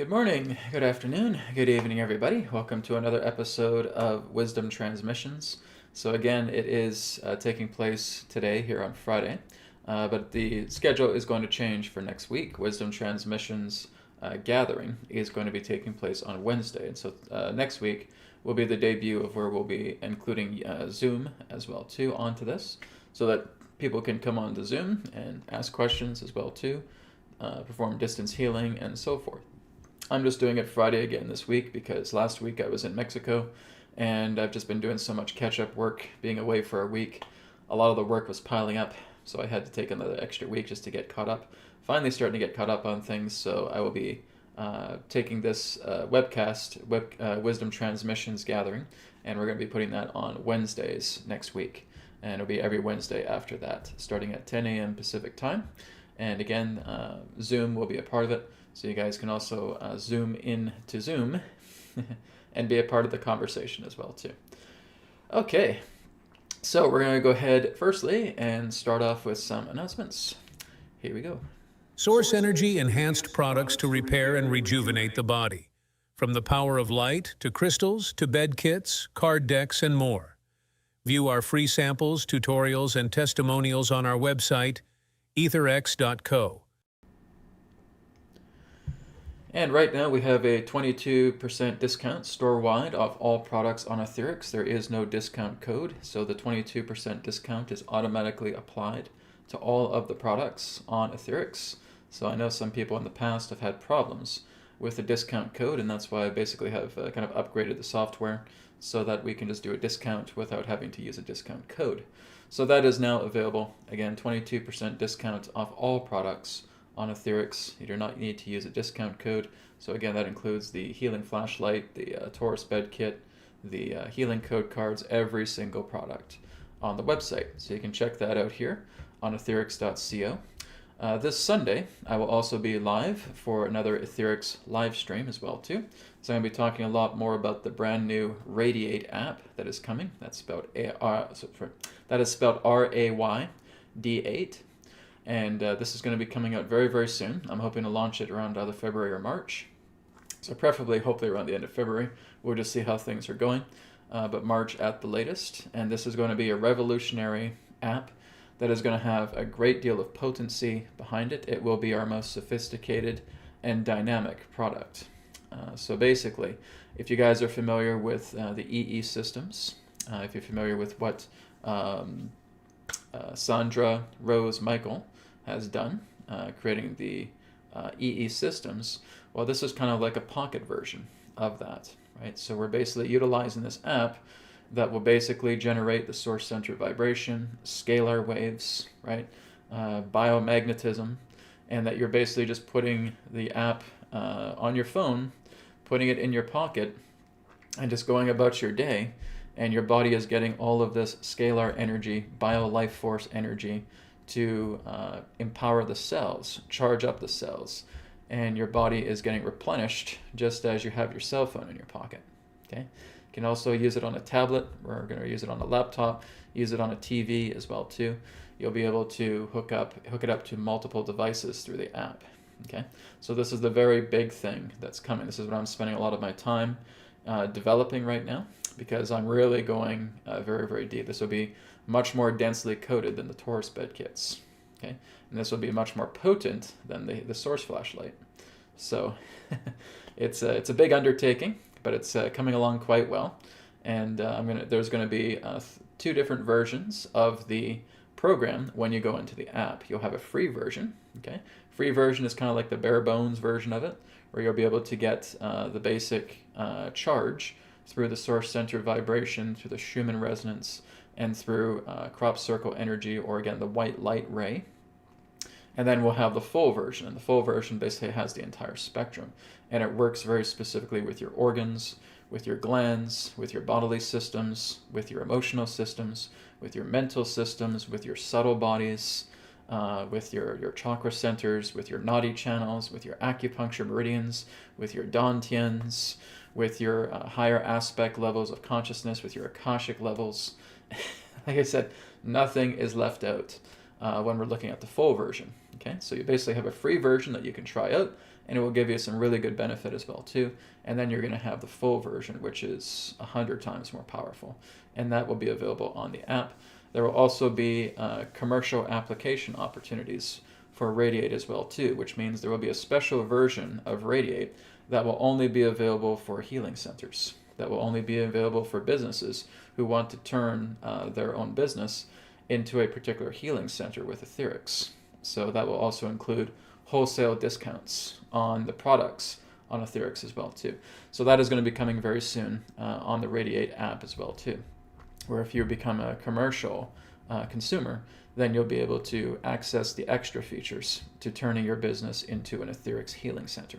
Good morning, good afternoon, good evening, everybody. Welcome to another episode of Wisdom Transmissions. So again, it is taking place today here on Friday, but the schedule is going to change for next week. Wisdom Transmissions gathering is going to be taking place on Wednesday, and so next week will be the debut of where we'll be including Zoom as well too onto this, so that people can come on to Zoom and ask questions as well too, perform distance healing and so forth. I'm just doing it Friday again this week because last week I was in Mexico and I've just been doing so much catch-up work, being away for a week. A lot of the work was piling up, so I had to take another extra week just to get caught up. Finally starting to get caught up on things, so I will be taking this Wisdom Transmissions gathering, and we're going to be putting that on Wednesdays next week. And it'll be every Wednesday after that, starting at 10 a.m. Pacific time. And again, Zoom will be a part of it. So you guys can also zoom in to Zoom and be a part of the conversation as well too. Okay, so we're going to go ahead firstly and start off with some announcements. Here we go. Source Energy enhanced products to repair and rejuvenate the body. From the power of light to crystals to bed kits, card decks, and more. View our free samples, tutorials, and testimonials on our website, AETHERX.co. And right now we have a 22% discount store-wide off all products on AETHERX. There is no discount code, so the 22% discount is automatically applied to all of the products on AETHERX. So I know some people in the past have had problems with the discount code, and that's why I basically have kind of upgraded the software so that we can just do a discount without having to use a discount code. So that is now available. Again, 22% discount off all products on AETHERX. You do not need to use a discount code. So again, that includes the healing flashlight, the Taurus bed kit, the healing code cards, every single product on the website. So you can check that out here on AETHERX.co. This Sunday, I will also be live for another AETHERX live stream as well too. So I'm going to be talking a lot more about the brand new Radiate app that is coming. That's spelled R-A-Y-D-8. And this is going to be coming out very, very soon. I'm hoping to launch it around either February or March. So preferably, hopefully around the end of February. We'll just see how things are going. But March at the latest. And this is going to be a revolutionary app that is going to have a great deal of potency behind it. It will be our most sophisticated and dynamic product. So basically, if you guys are familiar with the EE systems, if you're familiar with what Sandra Rose Michael has done, creating the EE systems, well, this is kind of like a pocket version of that, right? So we're basically utilizing this app that will basically generate the source center vibration, scalar waves, right? Biomagnetism, and that you're basically just putting the app on your phone, putting it in your pocket, and just going about your day, and your body is getting all of this scalar energy, bio-life force energy to empower the cells, charge up the cells, and your body is getting replenished just as you have your cell phone in your pocket, okay? You can also use it on a tablet. We're going to use it on a laptop, use it on a TV as well too. You'll be able to hook it up to multiple devices through the app, okay? So this is the very big thing that's coming. This is what I'm spending a lot of my time developing right now, because I'm really going very, very deep. This will be much more densely coated than the Taurus bed kits, okay? And this will be much more potent than the source flashlight. So it's a big undertaking, but it's coming along quite well. And there's going to be 2 different versions of the program when you go into the app. You'll have a free version, okay? Free version is kind of like the bare bones version of it, where you'll be able to get the basic charge through the source center vibration, through the Schumann resonance, and through crop circle energy, or again, the white light ray. And then we'll have the full version, and the full version basically has the entire spectrum, and it works very specifically with your organs, with your glands, with your bodily systems, with your emotional systems, with your mental systems, with your subtle bodies, with your chakra centers, with your nadi channels, with your acupuncture meridians, with your dantians, with your higher aspect levels of consciousness, with your akashic levels. Like I said, nothing is left out when we're looking at the full version. Okay, so you basically have a free version that you can try out, and it will give you some really good benefit as well too. And then you're going to have the full version, which is 100 times more powerful, and that will be available on the app. There will also be commercial application opportunities for Radiate as well too, which means there will be a special version of Radiate that will only be available for healing centers, that will only be available for businesses who want to turn their own business into a particular healing center with AETHERX. So that will also include wholesale discounts on the products on AETHERX as well too. So that is going to be coming very soon on the Radiate app as well too, where if you become a commercial consumer, then you'll be able to access the extra features to turning your business into an AETHERX healing center.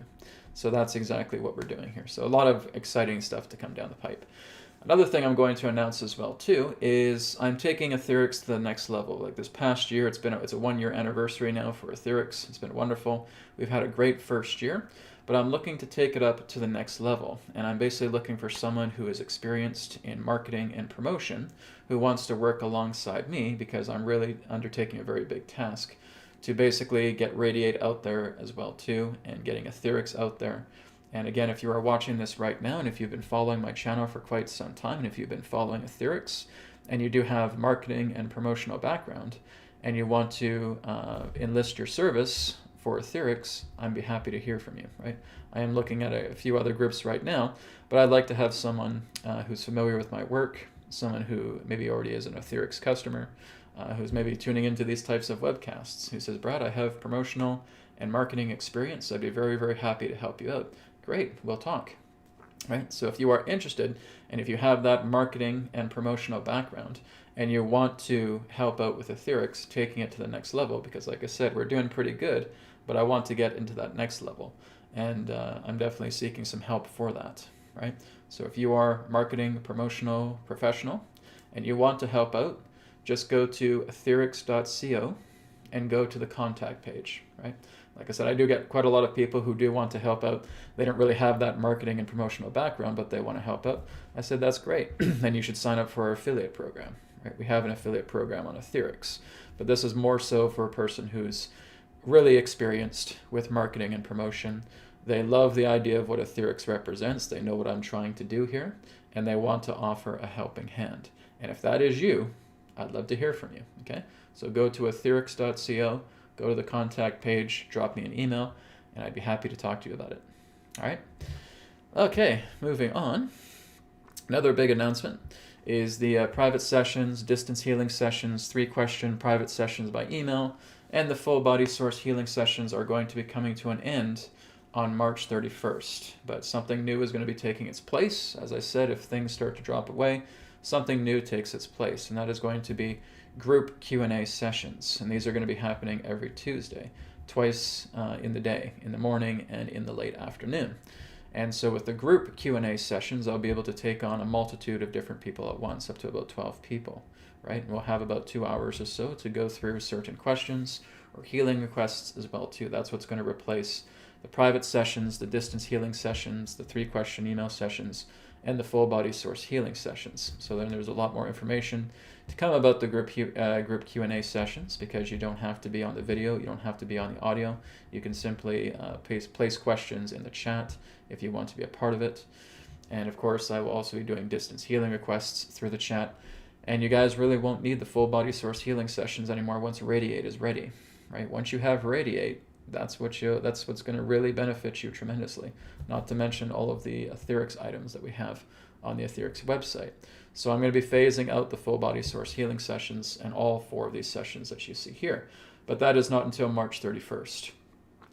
So that's exactly what we're doing here. So a lot of exciting stuff to come down the pipe. Another thing I'm going to announce as well too is I'm taking AETHERX to the next level. Like this past year, it's a 1-year anniversary now for AETHERX. It's been wonderful. We've had a great first year, but I'm looking to take it up to the next level. And I'm basically looking for someone who is experienced in marketing and promotion, who wants to work alongside me, because I'm really undertaking a very big task to basically get Radiate out there as well too, and getting AETHERX out there. And again, if you are watching this right now, and if you've been following my channel for quite some time, and if you've been following AETHERX, and you do have marketing and promotional background, and you want to enlist your service for AETHERX, I'd be happy to hear from you, right? I am looking at a few other groups right now, but I'd like to have someone who's familiar with my work, someone who maybe already is an AETHERX customer, who's maybe tuning into these types of webcasts, who says, Brad, I have promotional and marketing experience. I'd be very, very happy to help you out. Great, we'll talk, right? So if you are interested, and if you have that marketing and promotional background, and you want to help out with AETHERX, taking it to the next level, because like I said, we're doing pretty good, but I want to get into that next level, and I'm definitely seeking some help for that, right? So if you are marketing, promotional, professional, and you want to help out, just go to aetherx.co and go to the contact page, right? Like I said, I do get quite a lot of people who do want to help out. They don't really have that marketing and promotional background, but they want to help out. I said, that's great. Then you should sign up for our affiliate program, right? We have an affiliate program on AETHERX, but this is more so for a person who's really experienced with marketing and promotion. They love the idea of what AETHERX represents. They know what I'm trying to do here, and they want to offer a helping hand. And if that is you, I'd love to hear from you, okay? So go to aetherx.co, go to the contact page, drop me an email, and I'd be happy to talk to you about it. All right? Okay, moving on. Another big announcement is the private sessions, distance healing sessions, 3-question private sessions by email, and the full body source healing sessions are going to be coming to an end on March 31st. But something new is going to be taking its place. As I said, if things start to drop away, something new takes its place, and that is going to be group Q&A sessions. And these are going to be happening every Tuesday, twice in the day, in the morning and in the late afternoon. And so with the group Q&A sessions, I'll be able to take on a multitude of different people at once, up to about 12 people, right? And we'll have about 2 hours or so to go through certain questions or healing requests as well too. That's what's going to replace the private sessions, the distance healing sessions, the 3-question email sessions, and the full body source healing sessions. So then there's a lot more information to come about the group Q&A sessions, because you don't have to be on the video, you don't have to be on the audio. You can simply place questions in the chat if you want to be a part of it. And of course, I will also be doing distance healing requests through the chat. And you guys really won't need the full body source healing sessions anymore once Radiate is ready, right? Once you have Radiate, that's what's going to really benefit you tremendously. Not to mention all of the AETHERX items that we have on the AETHERX website. So I'm going to be phasing out the full body source healing sessions and all 4 of these sessions that you see here. But that is not until March 31st.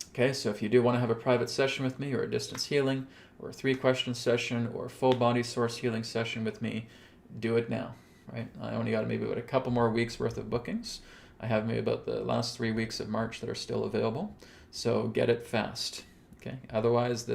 Okay, so if you do want to have a private session with me, or a distance healing, or a 3-question session, or a full body source healing session with me, do it now, right? I only got maybe about a couple more weeks worth of bookings. I have maybe about the last 3 weeks of March that are still available. So get it fast, okay? Otherwise,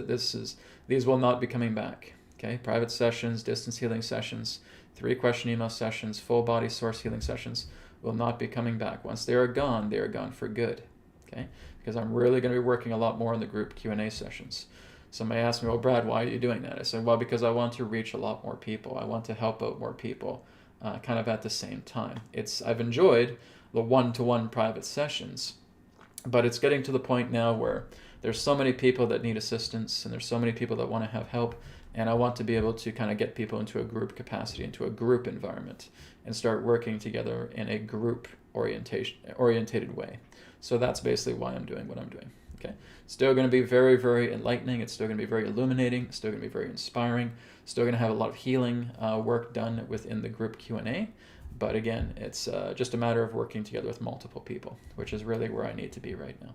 these will not be coming back, okay? Private sessions, distance healing sessions, 3-question email sessions, full body source healing sessions will not be coming back. Once they are gone for good, okay? Because I'm really going to be working a lot more on the group Q&A sessions. Somebody asked me, well, Brad, why are you doing that? I said, well, because I want to reach a lot more people. I want to help out more people kind of at the same time. I've enjoyed the one-to-one private sessions, but it's getting to the point now where there's so many people that need assistance, and there's so many people that want to have help, and I want to be able to kind of get people into a group capacity, into a group environment, and start working together in a group orientated way. So that's basically why I'm doing what I'm doing. Okay, still going to be very, very enlightening. It's still going to be very illuminating. It's still going to be very inspiring. Still going to have a lot of healing work done within the group Q&A. But again, it's just a matter of working together with multiple people, which is really where I need to be right now.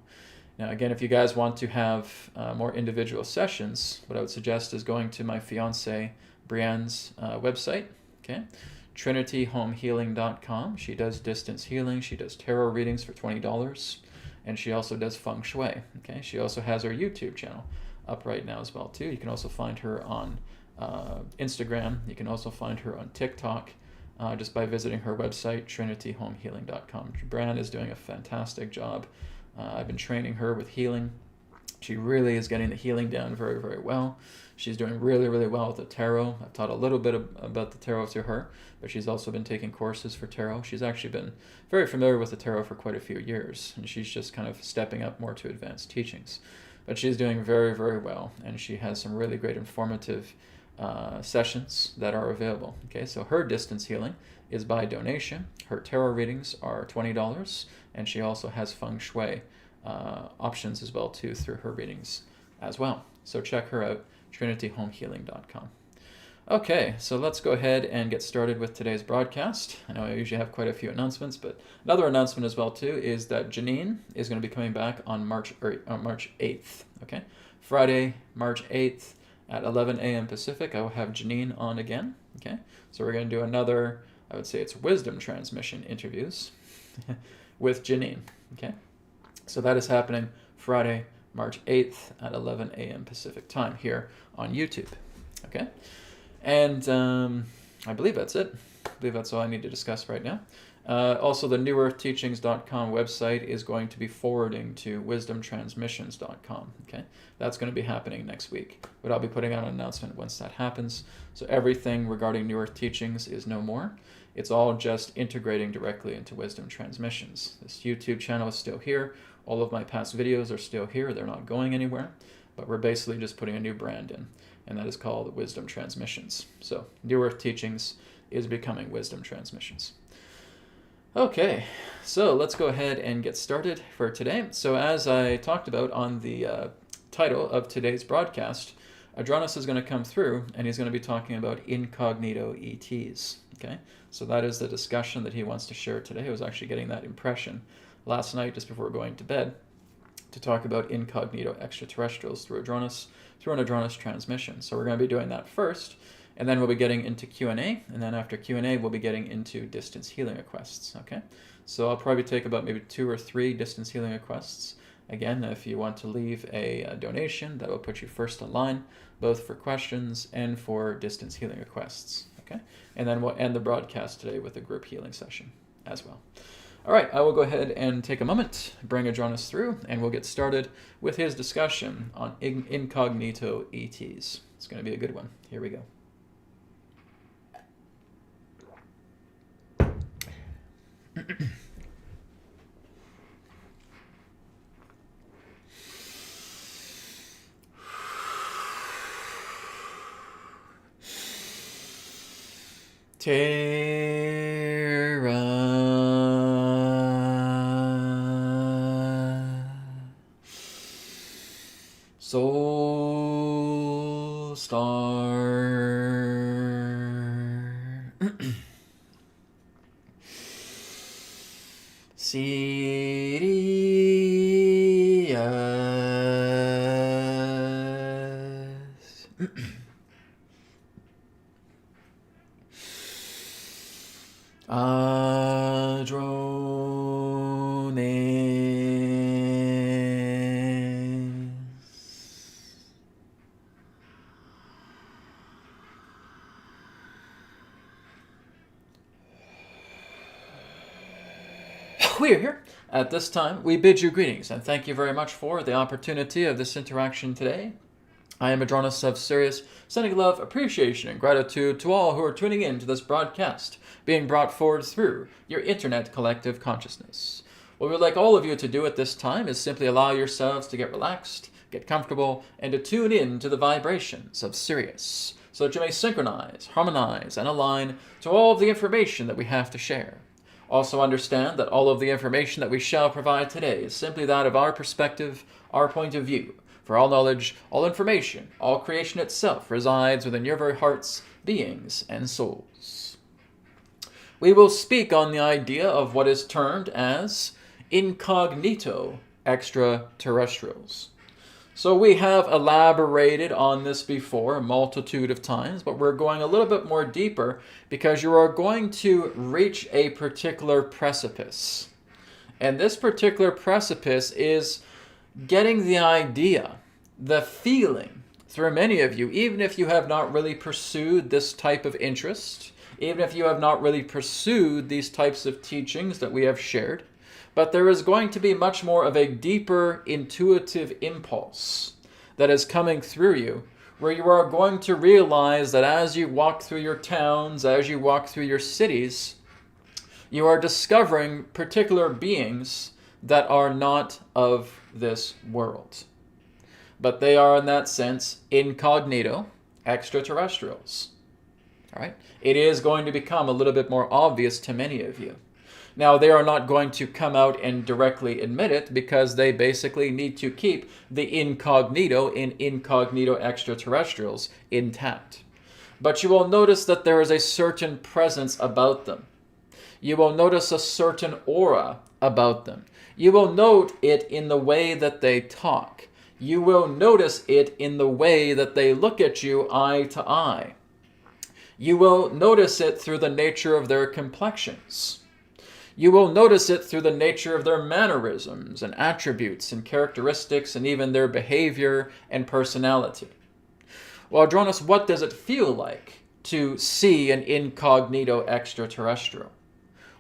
Now, again, if you guys want to have more individual sessions, what I would suggest is going to my fiance Brianne's website, okay, trinityhomehealing.com. She does distance healing. She does tarot readings for $20. And she also does feng shui. Okay, she also has her YouTube channel up right now as well too. You can also find her on Instagram. You can also find her on TikTok just by visiting her website, trinityhomehealing.com. Brianne is doing a fantastic job. I've been training her with healing. She really is getting the healing down very, very well. She's doing really, really well with the tarot. I've taught a little bit about the tarot to her, but she's also been taking courses for tarot. She's actually been very familiar with the tarot for quite a few years, and she's just kind of stepping up more to advanced teachings. But she's doing very, very well, and she has some really great informative sessions that are available. Okay, so her distance healing is by donation. Her tarot readings are $20, and she also has feng shui options as well too through her readings as well. So check her out, trinityhomehealing.com. Okay, so let's go ahead and get started with today's broadcast. I know I usually have quite a few announcements, but another announcement as well too is that Janine is going to be coming back on March 8th. Okay, Friday, March 8th at 11 a.m. Pacific. I will have Janine on again. Okay, so we're going to do another, I would say it's wisdom transmission interviews with Janine. Okay, so that is happening Friday, March 8th at 11 a.m. Pacific time here on YouTube. Okay, and I believe that's it. I believe that's all I need to discuss right now. Also, the newearthteachings.com website is going to be forwarding to wisdomtransmissions.com. Okay, that's going to be happening next week, but I'll be putting out an announcement once that happens. So everything regarding New Earth Teachings is no more. It's all just integrating directly into Wisdom Transmissions. This YouTube channel is still here. All of my past videos are still here. They're not going anywhere, but we're basically just putting a new brand in, and that is called Wisdom Transmissions. So New Earth Teachings is becoming Wisdom Transmissions. Okay, so let's go ahead and get started for today. So as I talked about on the title of today's broadcast, Adronis is going to come through and he's going to be talking about Incognito ETs. Okay, so that is the discussion that he wants to share today. I was actually getting that impression last night just before going to bed to talk about incognito extraterrestrials through an Adronis transmission. So we're going to be doing that first. And then we'll be getting into Q&A, and then after Q&A, we'll be getting into distance healing requests, okay? So I'll probably take about maybe 2 or 3 distance healing requests. Again, if you want to leave a donation, that will put you first in line, both for questions and for distance healing requests, okay? And then we'll end the broadcast today with a group healing session as well. All right, I will go ahead and take a moment, bring Adronis through, and we'll get started with his discussion on incognito ETs. It's going to be a good one. Here we go. Terra Soul Star Sirius Adronis we are here. At this time, we bid you greetings and thank you very much for the opportunity of this interaction today. I am Adronis of Sirius, sending love, appreciation, and gratitude to all who are tuning in to this broadcast, being brought forward through your internet collective consciousness. What we would like all of you to do at this time is simply allow yourselves to get relaxed, get comfortable, and to tune in to the vibrations of Sirius, so that you may synchronize, harmonize, and align to all of the information that we have to share. Also understand that all of the information that we shall provide today is simply that of our perspective, our point of view. For all knowledge, all information, all creation itself resides within your very hearts, beings, and souls. We will speak on the idea of what is termed as incognito extraterrestrials. So we have elaborated on this before a multitude of times, but we're going a little bit more deeper because you are going to reach a particular precipice. And this particular precipice is getting the idea, the feeling through many of you, even if you have not really pursued this type of interest, even if you have not really pursued these types of teachings that we have shared, but there is going to be much more of a deeper intuitive impulse that is coming through you, where you are going to realize that as you walk through your towns, as you walk through your cities, you are discovering particular beings that are not of this world. But they are, in that sense, incognito extraterrestrials. All right? It is going to become a little bit more obvious to many of you. Now, they are not going to come out and directly admit it because they basically need to keep the incognito in incognito extraterrestrials intact. But you will notice that there is a certain presence about them. You will notice a certain aura about them. You will note it in the way that they talk. You will notice it in the way that they look at you eye to eye. You will notice it through the nature of their complexions. You will notice it through the nature of their mannerisms and attributes and characteristics and even their behavior and personality. Well, Adronis, what does it feel like to see an incognito extraterrestrial?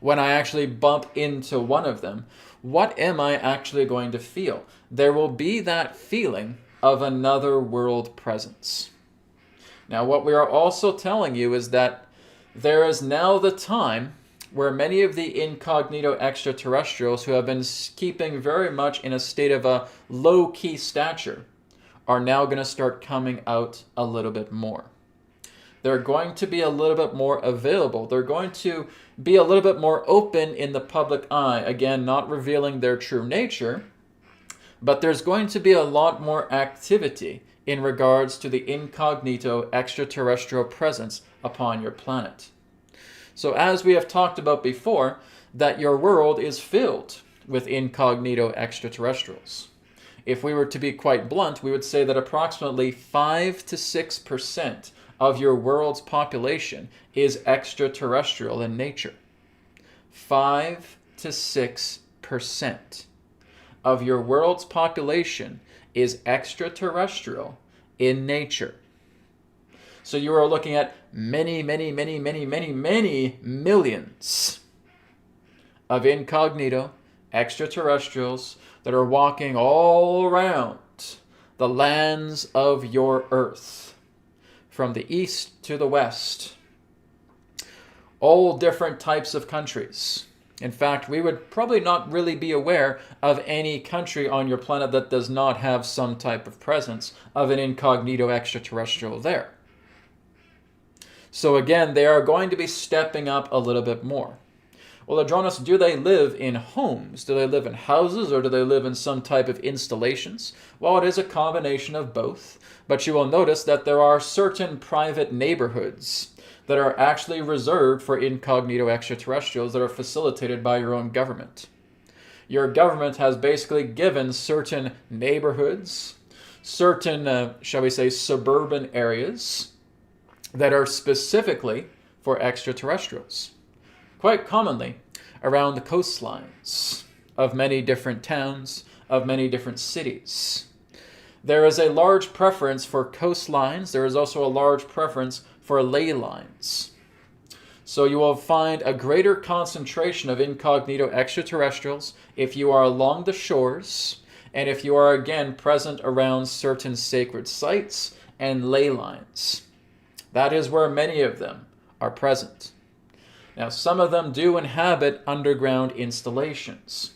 When I actually bump into one of them, what am I actually going to feel? There will be that feeling of another world presence. Now, what we are also telling you is that there is now the time where many of the incognito extraterrestrials who have been keeping very much in a state of a low-key stature are now going to start coming out a little bit more. They're going to be a little bit more available. They're going to be a little bit more open in the public eye. Again, not revealing their true nature, but there's going to be a lot more activity in regards to the incognito extraterrestrial presence upon your planet. So as we have talked about before, that your world is filled with incognito extraterrestrials. If we were to be quite blunt, we would say that approximately 5 to 6% of your world's population is extraterrestrial in nature. 5 to 6% of your world's population is extraterrestrial in nature. So you are looking at many millions of incognito extraterrestrials that are walking all around the lands of your earth, from the east to the west, all different types of countries. In fact, we would probably not really be aware of any country on your planet that does not have some type of presence of an incognito extraterrestrial there. So again, they are going to be stepping up a little bit more. Well, Adronis, do they live in homes? Do they live in houses, or do they live in some type of installations? Well, it is a combination of both, but you will notice that there are certain private neighborhoods that are actually reserved for incognito extraterrestrials that are facilitated by your own government. Your government has basically given certain neighborhoods, certain, shall we say, suburban areas that are specifically for extraterrestrials. Quite commonly around the coastlines of many different towns, of many different cities. There is a large preference for coastlines. There is also a large preference for ley lines. So you will find a greater concentration of incognito extraterrestrials if you are along the shores, and if you are again present around certain sacred sites and ley lines. That is where many of them are present. Now, some of them do inhabit underground installations,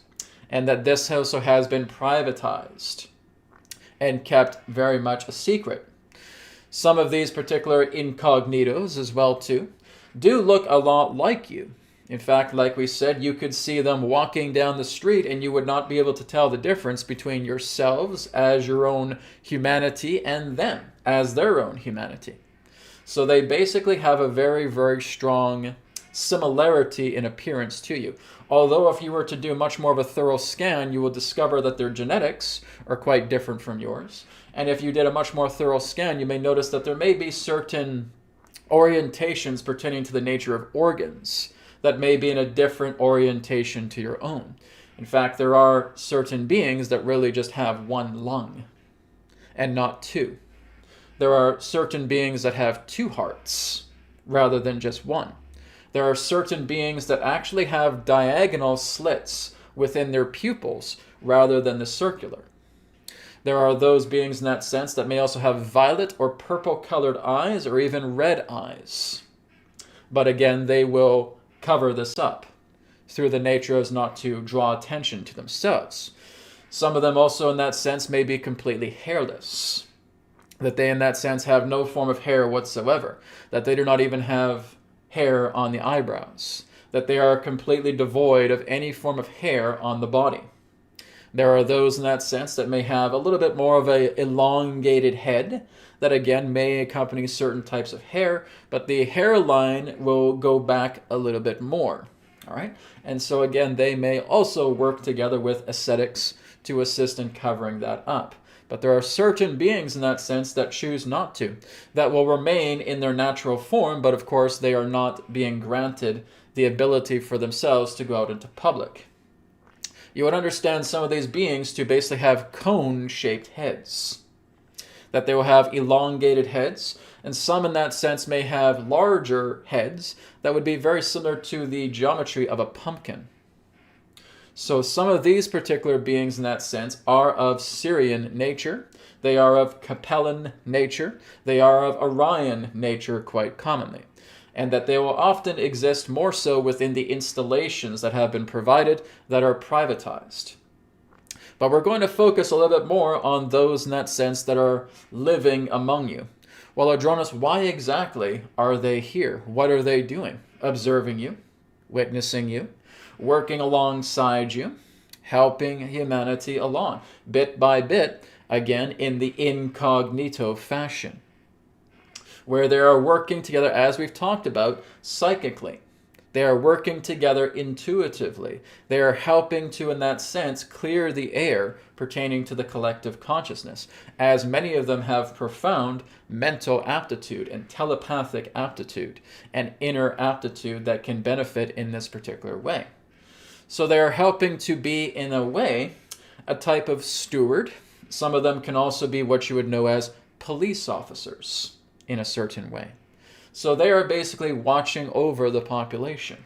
and that this also has been privatized. and kept very much a secret. Some of these particular incognitos as well too do look a lot like you. In fact, like we said, you could see them walking down the street and you would not be able to tell the difference between yourselves as your own humanity and them as their own humanity. So they basically have a very, very strong similarity in appearance to you. Although if you were to do much more of a thorough scan, you will discover that their genetics are quite different from yours. And if you did a much more thorough scan, you may notice that there may be certain orientations pertaining to the nature of organs that may be in a different orientation to your own. In fact, there are certain beings that really just have one lung and not two. There are certain beings that have two hearts rather than just one. There are certain beings that actually have diagonal slits within their pupils rather than the circular. There are those beings in that sense that may also have violet or purple colored eyes or even red eyes. But again, they will cover this up through the nature as not to draw attention to themselves. Some of them also in that sense may be completely hairless, that they in that sense have no form of hair whatsoever, that they do not even have hair on the eyebrows, that they are completely devoid of any form of hair on the body. There are those in that sense that may have a little bit more of an elongated head that again may accompany certain types of hair, but the hairline will go back a little bit more. All right? And so again, they may also work together with ascetics to assist in covering that up. But there are certain beings in that sense that choose not to, that will remain in their natural form, but of course they are not being granted the ability for themselves to go out into public. You would understand some of these beings to basically have cone-shaped heads, that they will have elongated heads, and some in that sense may have larger heads that would be very similar to the geometry of a pumpkin. So some of these particular beings in that sense are of Syrian nature, they are of Capellan nature, they are of Orion nature quite commonly, and that they will often exist more so within the installations that have been provided that are privatized. But we're going to focus a little bit more on those in that sense that are living among you. Well, Adronis, why exactly are they here? What are they doing? Observing you, witnessing you, working alongside you, helping humanity along, bit by bit, again, in the incognito fashion, where they are working together, as we've talked about, psychically. They are working together intuitively. They are helping to, in that sense, clear the air pertaining to the collective consciousness, as many of them have profound mental aptitude and telepathic aptitude and inner aptitude that can benefit in this particular way. So they are helping to be, in a way, a type of steward. Some of them can also be what you would know as police officers in a certain way. So they are basically watching over the population.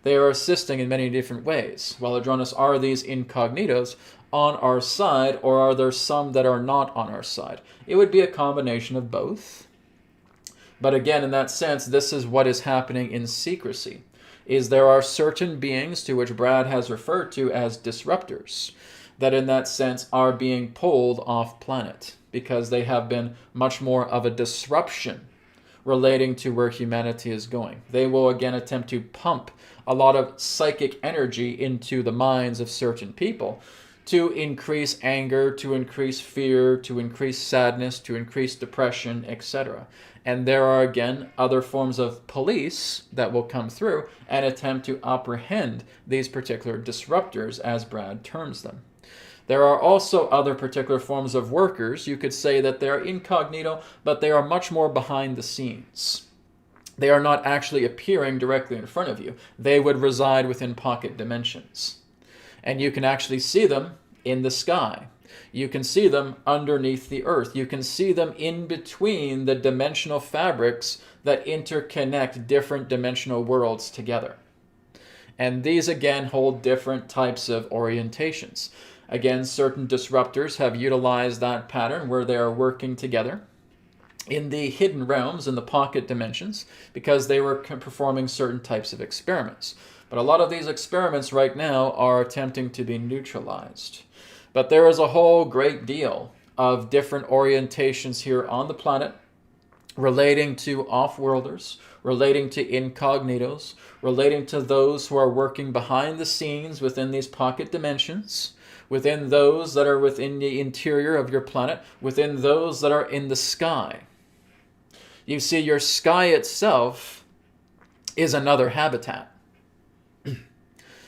They are assisting in many different ways. Well, Adronis, are these incognitos on our side, or are there some that are not on our side? It would be a combination of both. But again, in that sense, this is what is happening in secrecy, is there are certain beings to which Brad has referred to as disruptors that in that sense are being pulled off planet because they have been much more of a disruption relating to where humanity is going. They will again attempt to pump a lot of psychic energy into the minds of certain people to increase anger, to increase fear, to increase sadness, to increase depression, etc. And there are again other forms of police that will come through and attempt to apprehend these particular disruptors, as Brad terms them. There are also other particular forms of workers. You could say that they're incognito, but they are much more behind the scenes. They are not actually appearing directly in front of you. They would reside within pocket dimensions. And you can actually see them in the sky. You can see them underneath the earth. You can see them in between the dimensional fabrics that interconnect different dimensional worlds together. And these again hold different types of orientations. Again, certain disruptors have utilized that pattern where they are working together in the hidden realms, in the pocket dimensions, because they were performing certain types of experiments. But a lot of these experiments right now are attempting to be neutralized. But there is a whole great deal of different orientations here on the planet, relating to off-worlders, relating to incognitos, relating to those who are working behind the scenes within these pocket dimensions, within those that are within the interior of your planet, within those that are in the sky. You see, your sky itself is another habitat.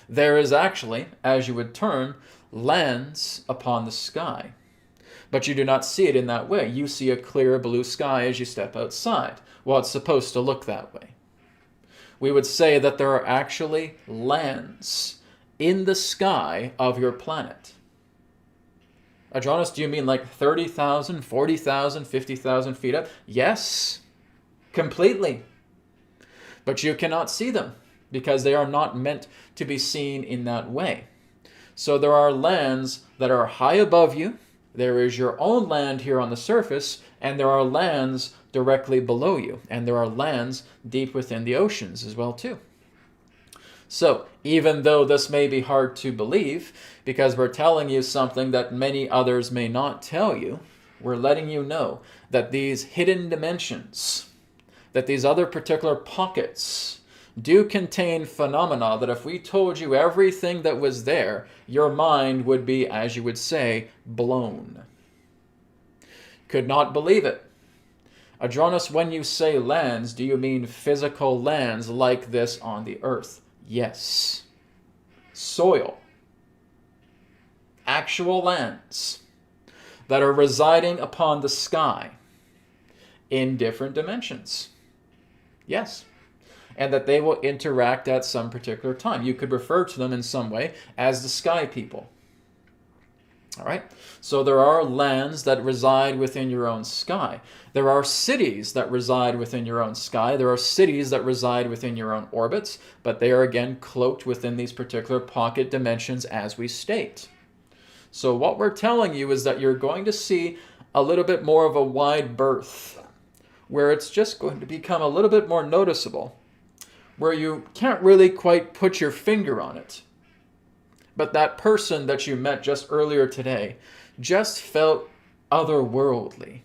There is actually, as you would term, lands upon the sky. But you do not see it in that way. You see a clear blue sky as you step outside. Well, it's supposed to look that way. We would say that there are actually lands in the sky of your planet. Adronis, do you mean like 30,000, 40,000, 50,000 feet up? Yes, completely. But you cannot see them because they are not meant to be seen in that way. So there are lands that are high above you. There is your own land here on the surface, and there are lands directly below you, and there are lands deep within the oceans as well too. So even though this may be hard to believe, because we're telling you something that many others may not tell you, we're letting you know that these hidden dimensions, that these other particular pockets do contain phenomena that if we told you everything that was there, your mind would be, as you would say, blown. Could not believe it. Adronis, when you say lands, do you mean physical lands like this on the earth? Yes. Soil. Actual lands that are residing upon the sky in different dimensions. Yes. And that they will interact at some particular time. You could refer to them in some way as the sky people. All right? So there are lands that reside within your own sky. There are cities that reside within your own sky. There are cities that reside within your own orbits, but they are again cloaked within these particular pocket dimensions as we state. So what we're telling you is that you're going to see a little bit more of a wide berth, where it's just going to become a little bit more noticeable, where you can't really quite put your finger on it. But that person that you met just earlier today just felt otherworldly.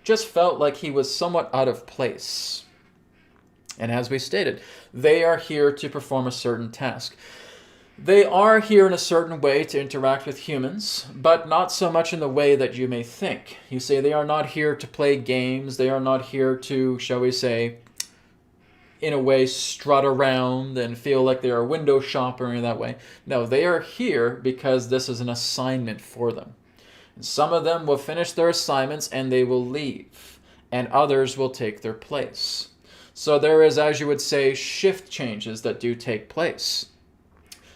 Just felt like he was somewhat out of place. And as we stated, they are here to perform a certain task. They are here in a certain way to interact with humans, but not so much in the way that you may think. You say they are not here to play games. They are not here to, shall we say, in a way, strut around and feel like they are a window shopper in that way. No, they are here because this is an assignment for them. And some of them will finish their assignments and they will leave, and others will take their place. So there is, as you would say, shift changes that do take place.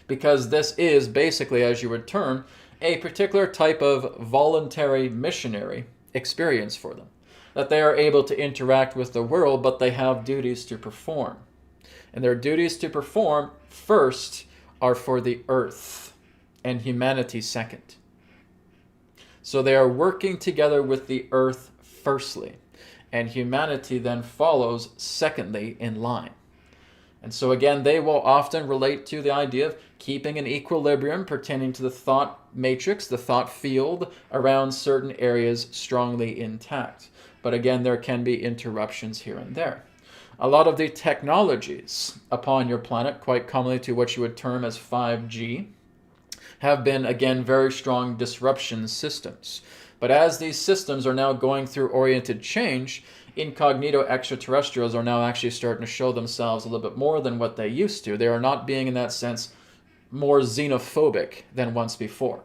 Because this is basically, as you would term, a particular type of voluntary missionary experience for them. That they are able to interact with the world, but they have duties to perform. And their duties to perform first are for the earth, and humanity second. So they are working together with the earth firstly, and humanity then follows secondly in line. And so again, they will often relate to the idea of keeping an equilibrium pertaining to the thought matrix, the thought field around certain areas strongly intact. But again, there can be interruptions here and there. A lot of the technologies upon your planet, quite commonly to what you would term as 5G, have been, again, very strong disruption systems. But as these systems are now going through oriented change, incognito extraterrestrials are now actually starting to show themselves a little bit more than what they used to. They are not being, in that sense, more xenophobic than once before.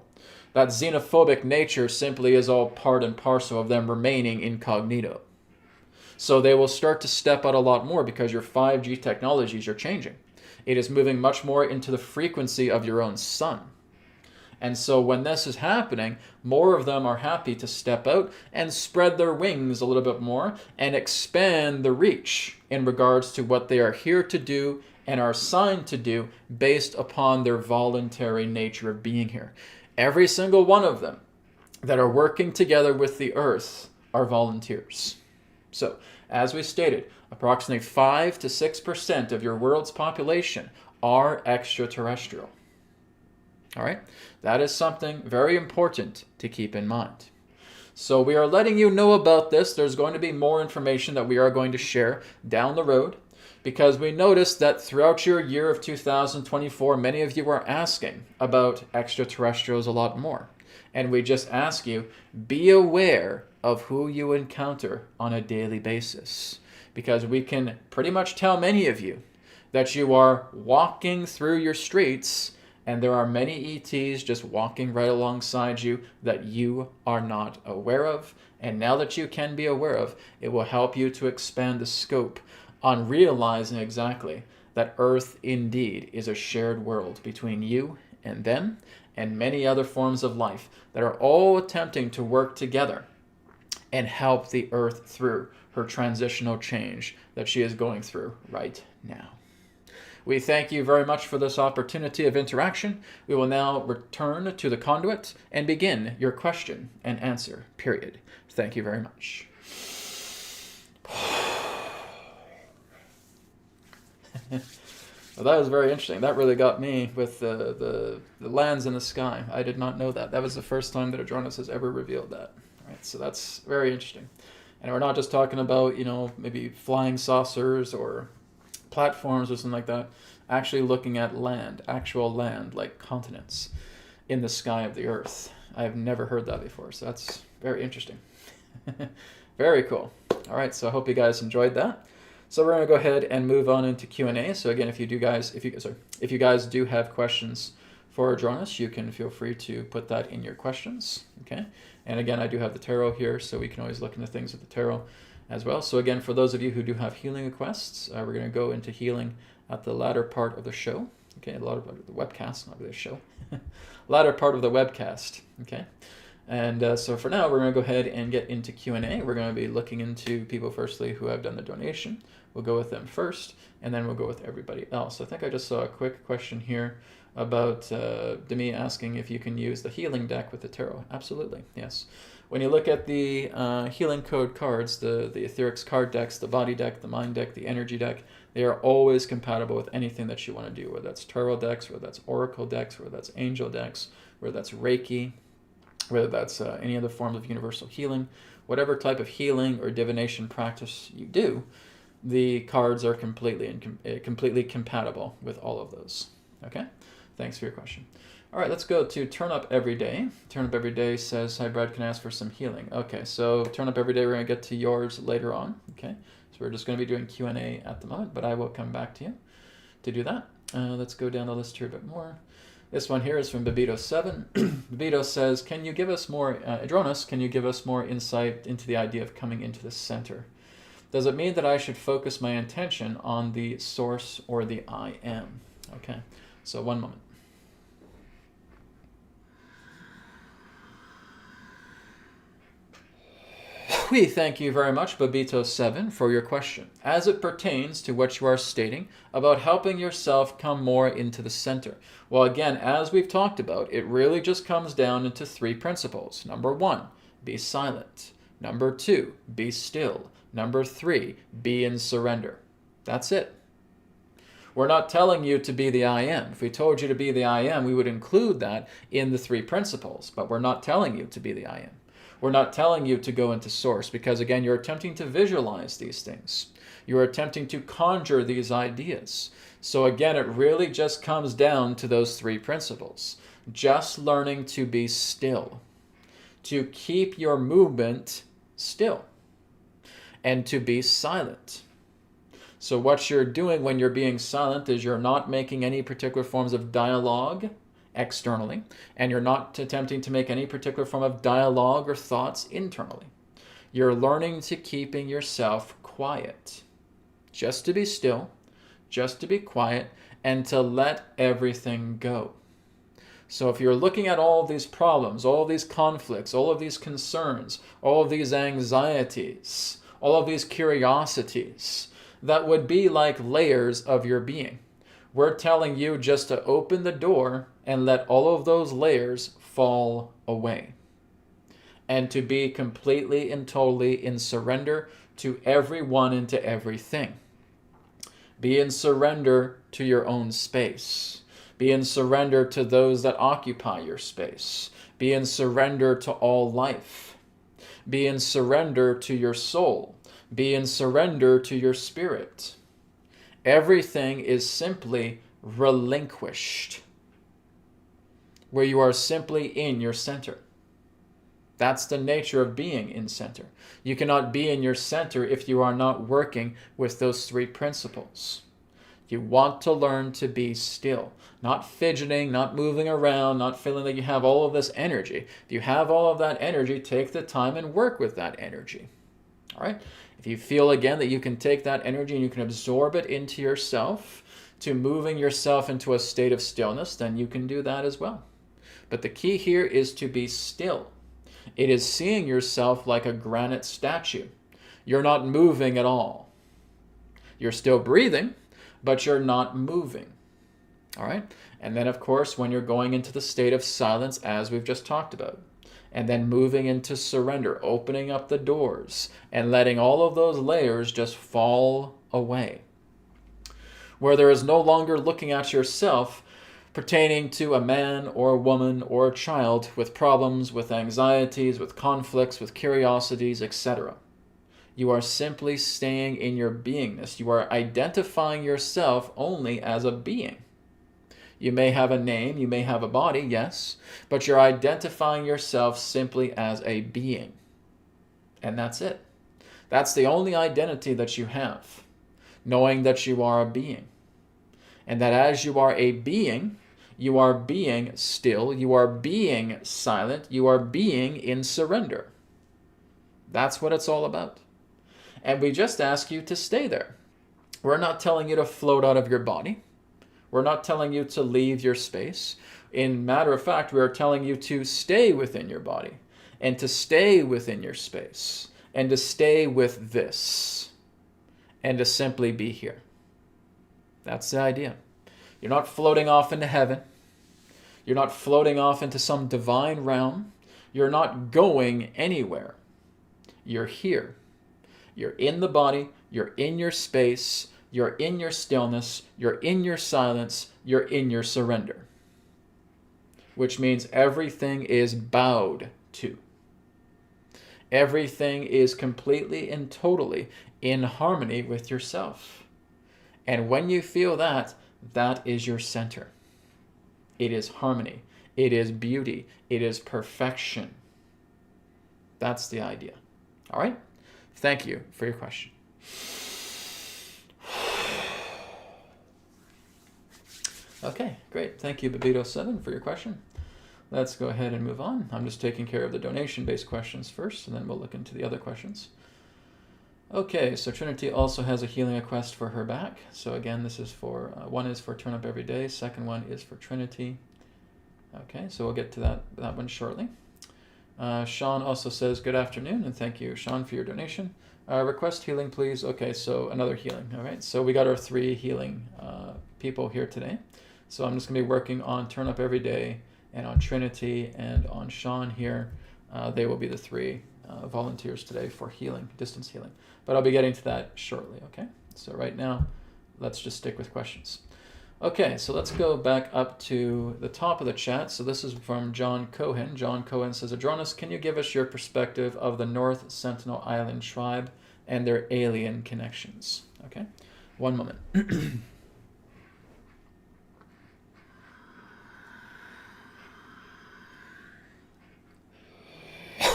That xenophobic nature simply is all part and parcel of them remaining incognito. So they will start to step out a lot more because your 5G technologies are changing. It is moving much more into the frequency of your own sun. And so when this is happening, more of them are happy to step out and spread their wings a little bit more and expand the reach in regards to what they are here to do and are assigned to do based upon their voluntary nature of being here. Every single one of them that are working together with the earth are volunteers. So, as we stated, approximately 5 to 6% of your world's population are extraterrestrial. All right? That is something very important to keep in mind. So we are letting you know about this. There's going to be more information that we are going to share down the road, because we noticed that throughout your year of 2024, many of you were asking about extraterrestrials a lot more. And we just ask you, be aware of who you encounter on a daily basis, because we can pretty much tell many of you that you are walking through your streets and there are many ETs just walking right alongside you that you are not aware of. And now that you can be aware of, it will help you to expand the scope on realizing exactly that Earth indeed is a shared world between you and them and many other forms of life that are all attempting to work together and help the Earth through her transitional change that she is going through right now. We thank you very much for this opportunity of interaction. We will now return to the conduit and begin your question and answer period. Thank you very much. Well, that was very interesting. That really got me with the lands in the sky. I did not know that. That was the first time that Adronis has ever revealed that. Right, so that's very interesting. And we're not just talking about, maybe flying saucers or platforms or something like that. Actually looking at land, actual land, like continents in the sky of the Earth. I've never heard that before, so that's very interesting. Very cool. All right, so I hope you guys enjoyed that. So we're going to go ahead and move on into Q&A. So again, if you guys do have questions for Adronis, you can feel free to put that in your questions. Okay. And again, I do have the tarot here, so we can always look into things with the tarot as well. So again, for those of you who do have healing requests, we're going to go into healing at the latter part of the show. Okay, a lot of the webcast, not really a show. Latter part of the webcast. Okay. And so for now, we're going to go ahead and get into Q&A. We're going to be looking into people, firstly, who have done the donation. We'll go with them first, and then we'll go with everybody else. I think I just saw a quick question here about Demi asking if you can use the healing deck with the tarot. Absolutely, yes. When you look at the healing code cards, the AETHERX card decks, the body deck, the mind deck, the energy deck, they are always compatible with anything that you want to do, whether that's tarot decks, whether that's oracle decks, whether that's angel decks, whether that's Reiki, whether that's any other form of universal healing. Whatever type of healing or divination practice you do, the cards are completely compatible with all of those. Okay? Thanks for your question. All right, let's go to Turn Up Every Day. Turn Up Every Day says, hi, Brad, can I ask for some healing? Okay, so Turn Up Every Day, we're going to get to yours later on. Okay, so we're just going to be doing Q&A at the moment, but I will come back to you to do that. Let's go down the list here a bit more. This one here is from Babito7. Babito says, can you give us more, Adronis, can you give us more insight into the idea of coming into the center? Does it mean that I should focus my intention on the source or the I am? Okay, so one moment. We thank you very much, Babito7, for your question. As it pertains to what you are stating about helping yourself come more into the center. Well, again, as we've talked about, it really just comes down into three principles. Number 1, be silent. Number 2, be still. Number 3, be in surrender. That's it. We're not telling you to be the I am. If we told you to be the I am, we would include that in the three principles, but we're not telling you to be the I am. We're not telling you to go into source because, again, you're attempting to visualize these things. You're attempting to conjure these ideas. So, again, it really just comes down to those three principles. Just learning to be still, to keep your movement still, and to be silent. So what you're doing when you're being silent is you're not making any particular forms of dialogue externally, and you're not attempting to make any particular form of dialogue or thoughts internally. You're learning to keeping yourself quiet. Just to be still, just to be quiet, and to let everything go. So if you're looking at all of these problems, all of these conflicts, all of these concerns, all of these anxieties, all of these curiosities, that would be like layers of your being. We're telling you just to open the door and let all of those layers fall away. And to be completely and totally in surrender to everyone and to everything. Be in surrender to your own space. Be in surrender to those that occupy your space. Be in surrender to all life. Be in surrender to your soul. Be in surrender to your spirit. Everything is simply relinquished, where you are simply in your center. That's the nature of being in center. You cannot be in your center if you are not working with those three principles. You want to learn to be still, not fidgeting, not moving around, not feeling that you have all of this energy. If you have all of that energy, take the time and work with that energy. All right? If you feel again that you can take that energy and you can absorb it into yourself to moving yourself into a state of stillness, then you can do that as well. But the key here is to be still. It is seeing yourself like a granite statue. You're not moving at all. You're still breathing, but you're not moving. All right? And then, of course, when you're going into the state of silence, as we've just talked about, and then moving into surrender, opening up the doors, and letting all of those layers just fall away, where there is no longer looking at yourself pertaining to a man or a woman or a child with problems, with anxieties, with conflicts, with curiosities, etc. You are simply staying in your beingness. You are identifying yourself only as a being. You may have a name, you may have a body, yes, but you're identifying yourself simply as a being. And that's it. That's the only identity that you have, knowing that you are a being. And that as you are a being, you are being still, you are being silent, you are being in surrender. That's what it's all about. And we just ask you to stay there. We're not telling you to float out of your body. We're not telling you to leave your space. In matter of fact, we are telling you to stay within your body and to stay within your space and to stay with this and to simply be here. That's the idea. You're not floating off into heaven. You're not floating off into some divine realm. You're not going anywhere. You're here. You're in the body. You're in your space. You're in your stillness. You're in your silence. You're in your surrender. Which means everything is bowed to. Everything is completely and totally in harmony with yourself. And when you feel that, that is your center. It is harmony. It is beauty. It is perfection. That's the idea. All right? Thank you for your question. Okay, great. Thank you, Babito7, for your question. Let's go ahead and move on. I'm just taking care of the donation-based questions first, and then we'll look into the other questions. Okay, so Trinity also has a healing request for her back. So again, this is for, one is for Turn Up Every Day, second one is for Trinity. Okay, so we'll get to that one shortly. Sean also says, good afternoon, and thank you, Sean, for your donation. Request healing, please. Okay, so another healing. All right, so we got our 3 healing people here today. So I'm just going to be working on Turn Up Every Day and on Trinity and on Sean here. They will be the 3 volunteers today for healing, distance healing. But I'll be getting to that shortly, okay? So right now, let's just stick with questions. Okay, so let's go back up to the top of the chat. So this is from John Cohen. John Cohen says, Adronis, can you give us your perspective of the North Sentinel Island tribe and their alien connections? Okay, one moment.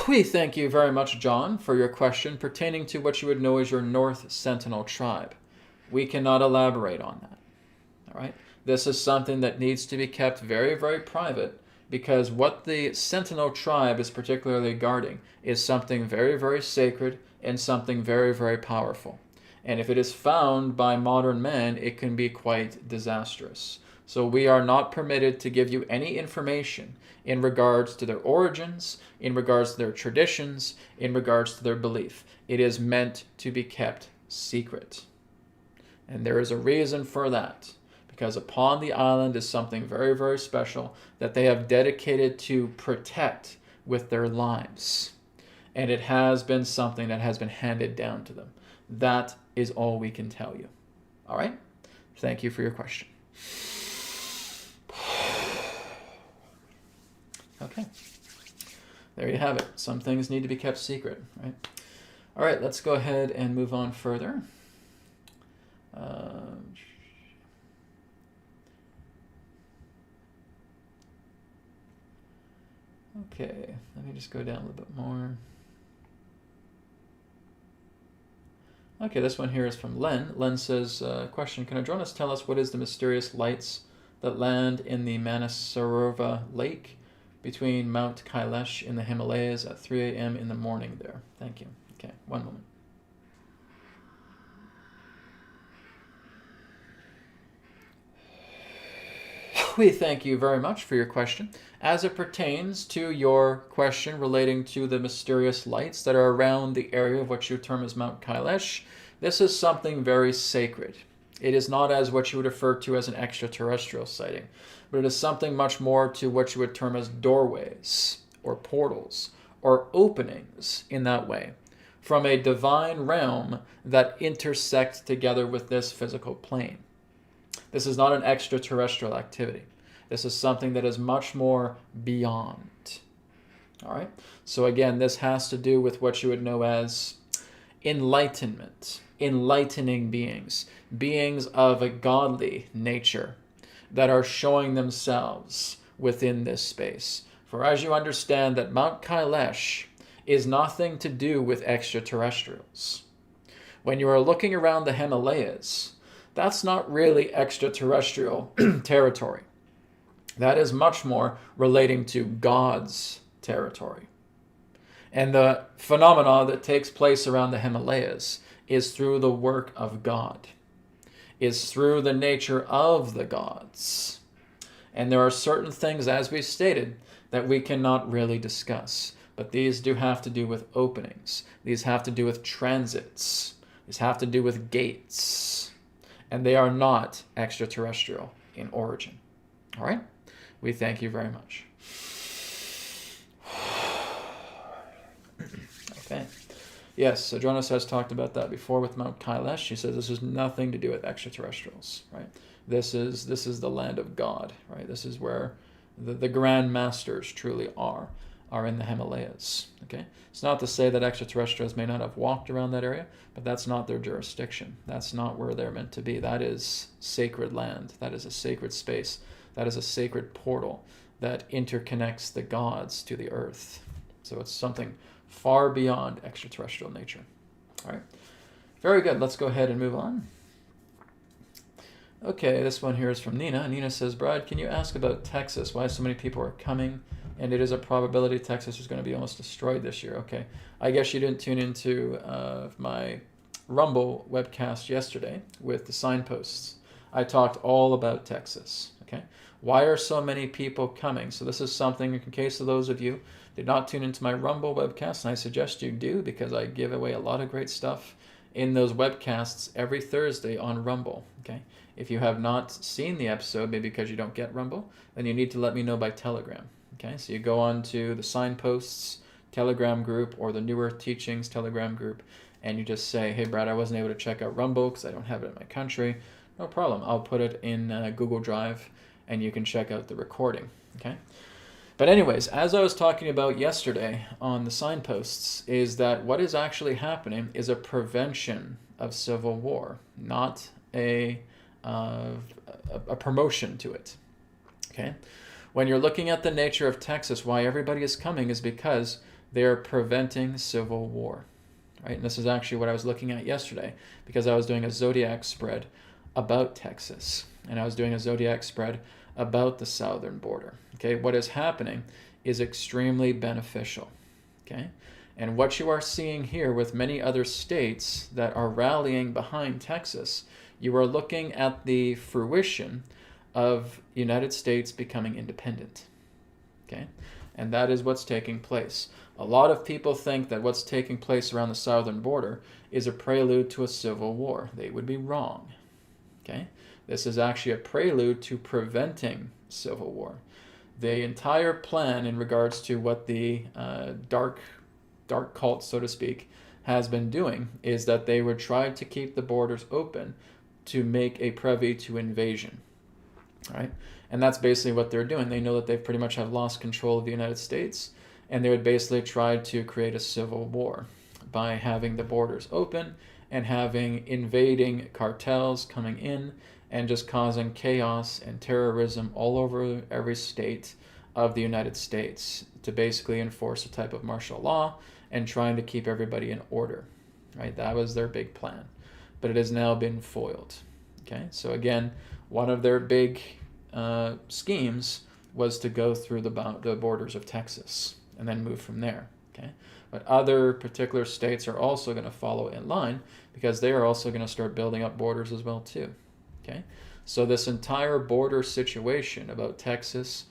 We thank you very much, John, for your question pertaining to what you would know as your North Sentinel tribe. We cannot elaborate on that. All right? This is something that needs to be kept very, very private, because what the Sentinel tribe is particularly guarding is something very, very sacred and something very, very powerful. And if it is found by modern man, it can be quite disastrous. So we are not permitted to give you any information in regards to their origins, in regards to their traditions, in regards to their belief. It is meant to be kept secret. And there is a reason for that, because upon the island is something very, very special that they have dedicated to protect with their lives. And it has been something that has been handed down to them. That is all we can tell you. All right? Thank you for your question. Okay. there you have it. Some things need to be kept secret, right? All right, let's go ahead and move on further. Okay, let me just go down a little bit more. Okay, this one here is from Len. Len says, question, can Adronis tell us what is the mysterious lights that land in the Manasarova Lake between Mount Kailash in the Himalayas at 3 a.m. in the morning there? Thank you. Okay, one moment. We thank you very much for your question. As it pertains to your question relating to the mysterious lights that are around the area of what you term as Mount Kailash, this is something very sacred. It is not as what you would refer to as an extraterrestrial sighting, but it is something much more to what you would term as doorways or portals or openings in that way from a divine realm that intersect together with this physical plane. This is not an extraterrestrial activity. This is something that is much more beyond. All right? So again, this has to do with what you would know as enlightenment, enlightening beings, beings of a godly nature that are showing themselves within this space. For as you understand that Mount Kailash is nothing to do with extraterrestrials. When you are looking around the Himalayas, that's not really extraterrestrial territory. That is much more relating to God's territory. And the phenomena that takes place around the Himalayas is through the work of God, is through the nature of the gods. And there are certain things, as we stated, that we cannot really discuss. But these do have to do with openings. These have to do with transits. These have to do with gates. And they are not extraterrestrial in origin. All right? We thank you very much. Okay. Yes, Adronis has talked about that before with Mount Kailash. She says this has nothing to do with extraterrestrials, right? This is the land of God, right? This is where the grand masters truly are in the Himalayas, okay? It's not to say that extraterrestrials may not have walked around that area, but that's not their jurisdiction. That's not where they're meant to be. That is sacred land. That is a sacred space. That is a sacred portal that interconnects the gods to the earth. So it's something far beyond extraterrestrial nature. All right. Very good. Let's go ahead and move on. Okay, this one here is from Nina. Nina says, Brad, can you ask about Texas? Why so many people are coming? And it is a probability Texas is going to be almost destroyed this year. Okay. I guess you didn't tune into my Rumble webcast yesterday with the signposts. I talked all about Texas. Okay. Why are so many people coming? So this is something, in case of those of you did not tune into my Rumble webcast, and I suggest you do because I give away a lot of great stuff in those webcasts every Thursday on Rumble. Okay. If you have not seen the episode, maybe because you don't get Rumble, then you need to let me know by Telegram. Okay, so you go on to the Signposts Telegram group or the Newer Teachings Telegram group, and you just say, hey, Brad, I wasn't able to check out Rumble because I don't have it in my country. No problem. I'll put it in Google Drive, and you can check out the recording. Okay. But anyways, as I was talking about yesterday on the Signposts, is that what is actually happening is a prevention of civil war, not a promotion to it. Okay. When you're looking at the nature of Texas, why everybody is coming is because they're preventing civil war, right? And this is actually what I was looking at yesterday because I was doing a zodiac spread about Texas, and I was doing a zodiac spread about the southern border. Okay, what is happening is extremely beneficial. Okay, and what you are seeing here with many other states that are rallying behind Texas, you are looking at the fruition of United States becoming independent. Okay, and that is what's taking place. A lot of people think that what's taking place around the southern border is a prelude to a civil war. They would be wrong. Okay, this is actually a prelude to preventing civil war. The entire plan in regards to what the dark cult, so to speak, has been doing is that they would try to keep the borders open to make a privy to invasion. Right? And that's basically what they're doing. They know that they pretty much have lost control of the United States, And they would basically try to create a civil war by having the borders open and having invading cartels coming in and just causing chaos and terrorism all over every state of the United States to basically enforce a type of martial law and trying to keep everybody in order, right? That was their big plan, but it has now been foiled. Okay, so again, one of their big schemes was to go through the borders of Texas and then move from there. Okay, but other particular states are also going to follow in line because they are also going to start building up borders as well too. Okay, so this entire border situation about Texas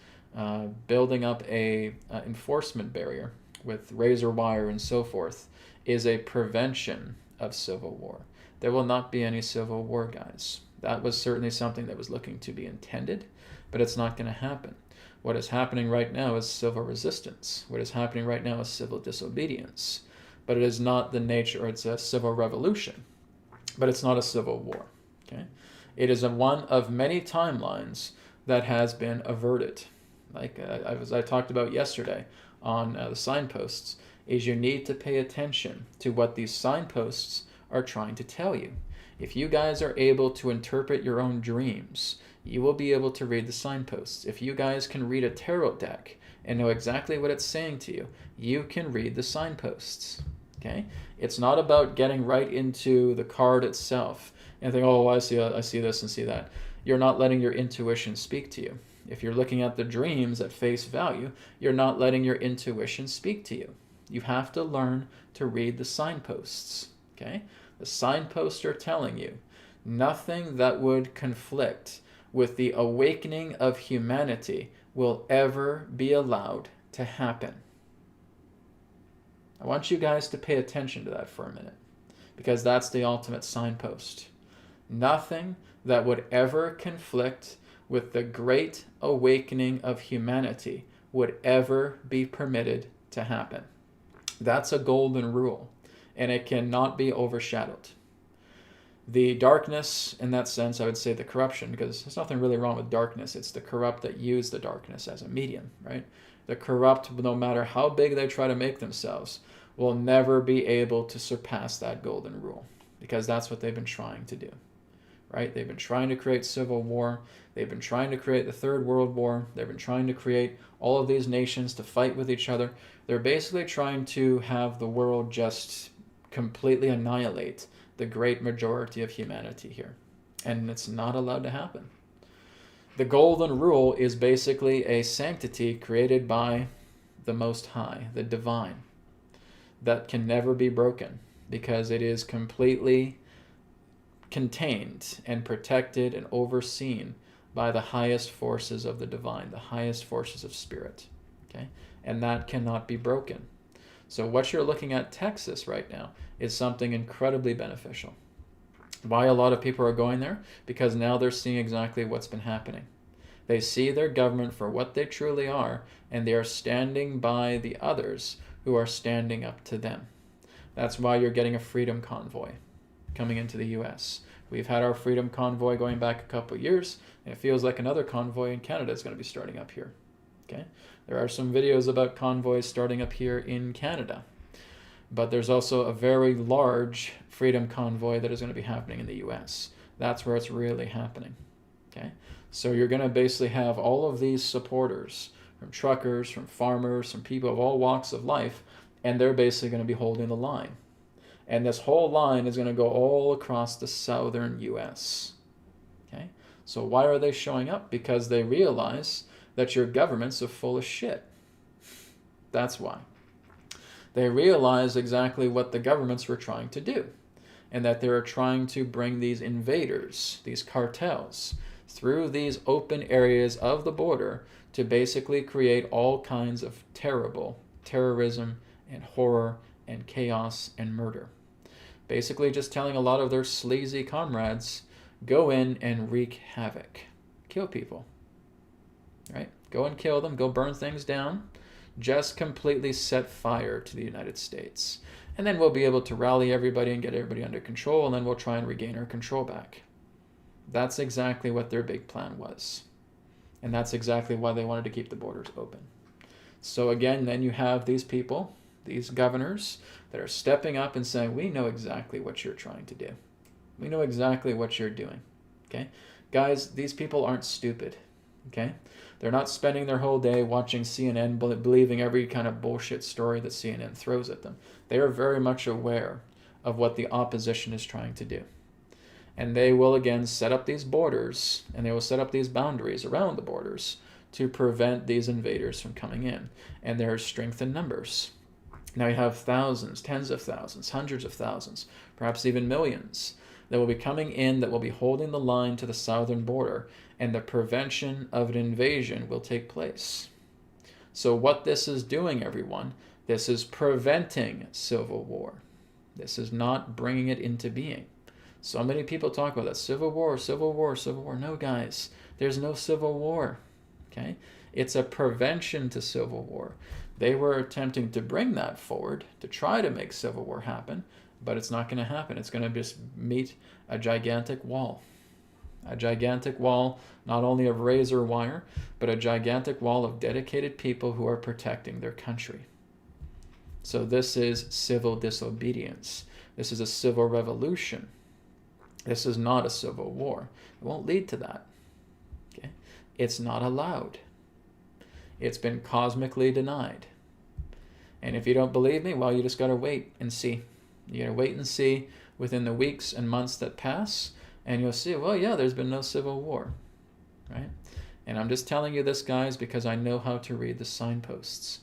building up a enforcement barrier with razor wire and so forth is a prevention of civil war. There will not be any civil war, guys. That was certainly something that was looking to be intended, but it's not going to happen. What is happening right now is civil resistance. What is happening right now is civil disobedience. But it is not the nature, or it's a civil revolution, but it's not a civil war. Okay? It is one of many timelines that has been averted. Like I talked about yesterday on the signposts, is you need to pay attention to what these signposts are trying to tell you. If you guys are able to interpret your own dreams, you will be able to read the signposts. If you guys can read a tarot deck and know exactly what it's saying to you, you can read the signposts. Okay? It's not about getting right into the card itself and think, oh, I see this and see that. You're not letting your intuition speak to you. If you're looking at the dreams at face value, you're not letting your intuition speak to you. You have to learn to read the signposts. Okay? The signposts are telling you nothing that would conflict with the awakening of humanity will ever be allowed to happen. I want you guys to pay attention to that for a minute, because that's the ultimate signpost. Nothing that would ever conflict with the great awakening of humanity would ever be permitted to happen. That's a golden rule, and it cannot be overshadowed. The darkness, in that sense, I would say the corruption, because there's nothing really wrong with darkness. It's the corrupt that use the darkness as a medium, right? The corrupt, no matter how big they try to make themselves, will never be able to surpass that golden rule, because that's what they've been trying to do, right? They've been trying to create civil war. They've been trying to create the Third World War. They've been trying to create all of these nations to fight with each other. They're basically trying to have the world just completely annihilate the great majority of humanity here. And it's not allowed to happen. The golden rule is basically a sanctity created by the Most High, the divine, that can never be broken because it is completely contained and protected and overseen by the highest forces of the divine, the highest forces of spirit. Okay? And that cannot be broken. So what you're looking at Texas right now is something incredibly beneficial. Why a lot of people are going there? Because now they're seeing exactly what's been happening. They see their government for what they truly are, and they are standing by the others who are standing up to them. That's why you're getting a freedom convoy coming into the U.S. We've had our freedom convoy going back a couple of years, and it feels like another convoy in Canada is going to be starting up here. Okay? There are some videos about convoys starting up here in Canada. But there's also a very large freedom convoy that is going to be happening in the U.S. That's where it's really happening. Okay? So you're going to basically have all of these supporters from truckers, from farmers, from people of all walks of life, and they're basically going to be holding the line. And this whole line is going to go all across the southern U.S. Okay? So why are they showing up? Because they realize that your governments are full of shit. That's why. They realize exactly what the governments were trying to do, and that they were trying to bring these invaders, these cartels, through these open areas of the border to basically create all kinds of terrorism and horror and chaos and murder. Basically just telling a lot of their sleazy comrades, go in and wreak havoc. Kill people. Right? Go and kill them. Go burn things down. Just completely set fire to the United States. And then we'll be able to rally everybody and get everybody under control, and then we'll try and regain our control back. That's exactly what their big plan was. And that's exactly why they wanted to keep the borders open. So again, then you have these people, these governors, that are stepping up and saying, we know exactly what you're trying to do. We know exactly what you're doing. Okay? Guys, these people aren't stupid. Okay? They're not spending their whole day watching CNN, believing every kind of bullshit story that CNN throws at them. They are very much aware of what the opposition is trying to do. And they will again set up these borders, and they will set up these boundaries around the borders to prevent these invaders from coming in. And there is strength in numbers. Now you have thousands, tens of thousands, hundreds of thousands, perhaps even millions that will be coming in, that will be holding the line to the southern border, and the prevention of an invasion will take place. So what this is doing, everyone, this is preventing civil war. This is not bringing it into being. So many people talk about that civil war, civil war, civil war. No, guys, there's no civil war. Okay? It's a prevention to civil war. They were attempting to bring that forward to try to make civil war happen, but it's not going to happen. It's going to just meet a gigantic wall. A gigantic wall, not only of razor wire, but a gigantic wall of dedicated people who are protecting their country. So this is civil disobedience. This is a civil revolution. This is not a civil war. It won't lead to that. Okay? It's not allowed. It's been cosmically denied. And if you don't believe me, well, you just got to wait and see. You got to wait and see within the weeks and months that pass, and you'll see, well, yeah, there's been no civil war, right? And I'm just telling you this, guys, because I know how to read the signposts,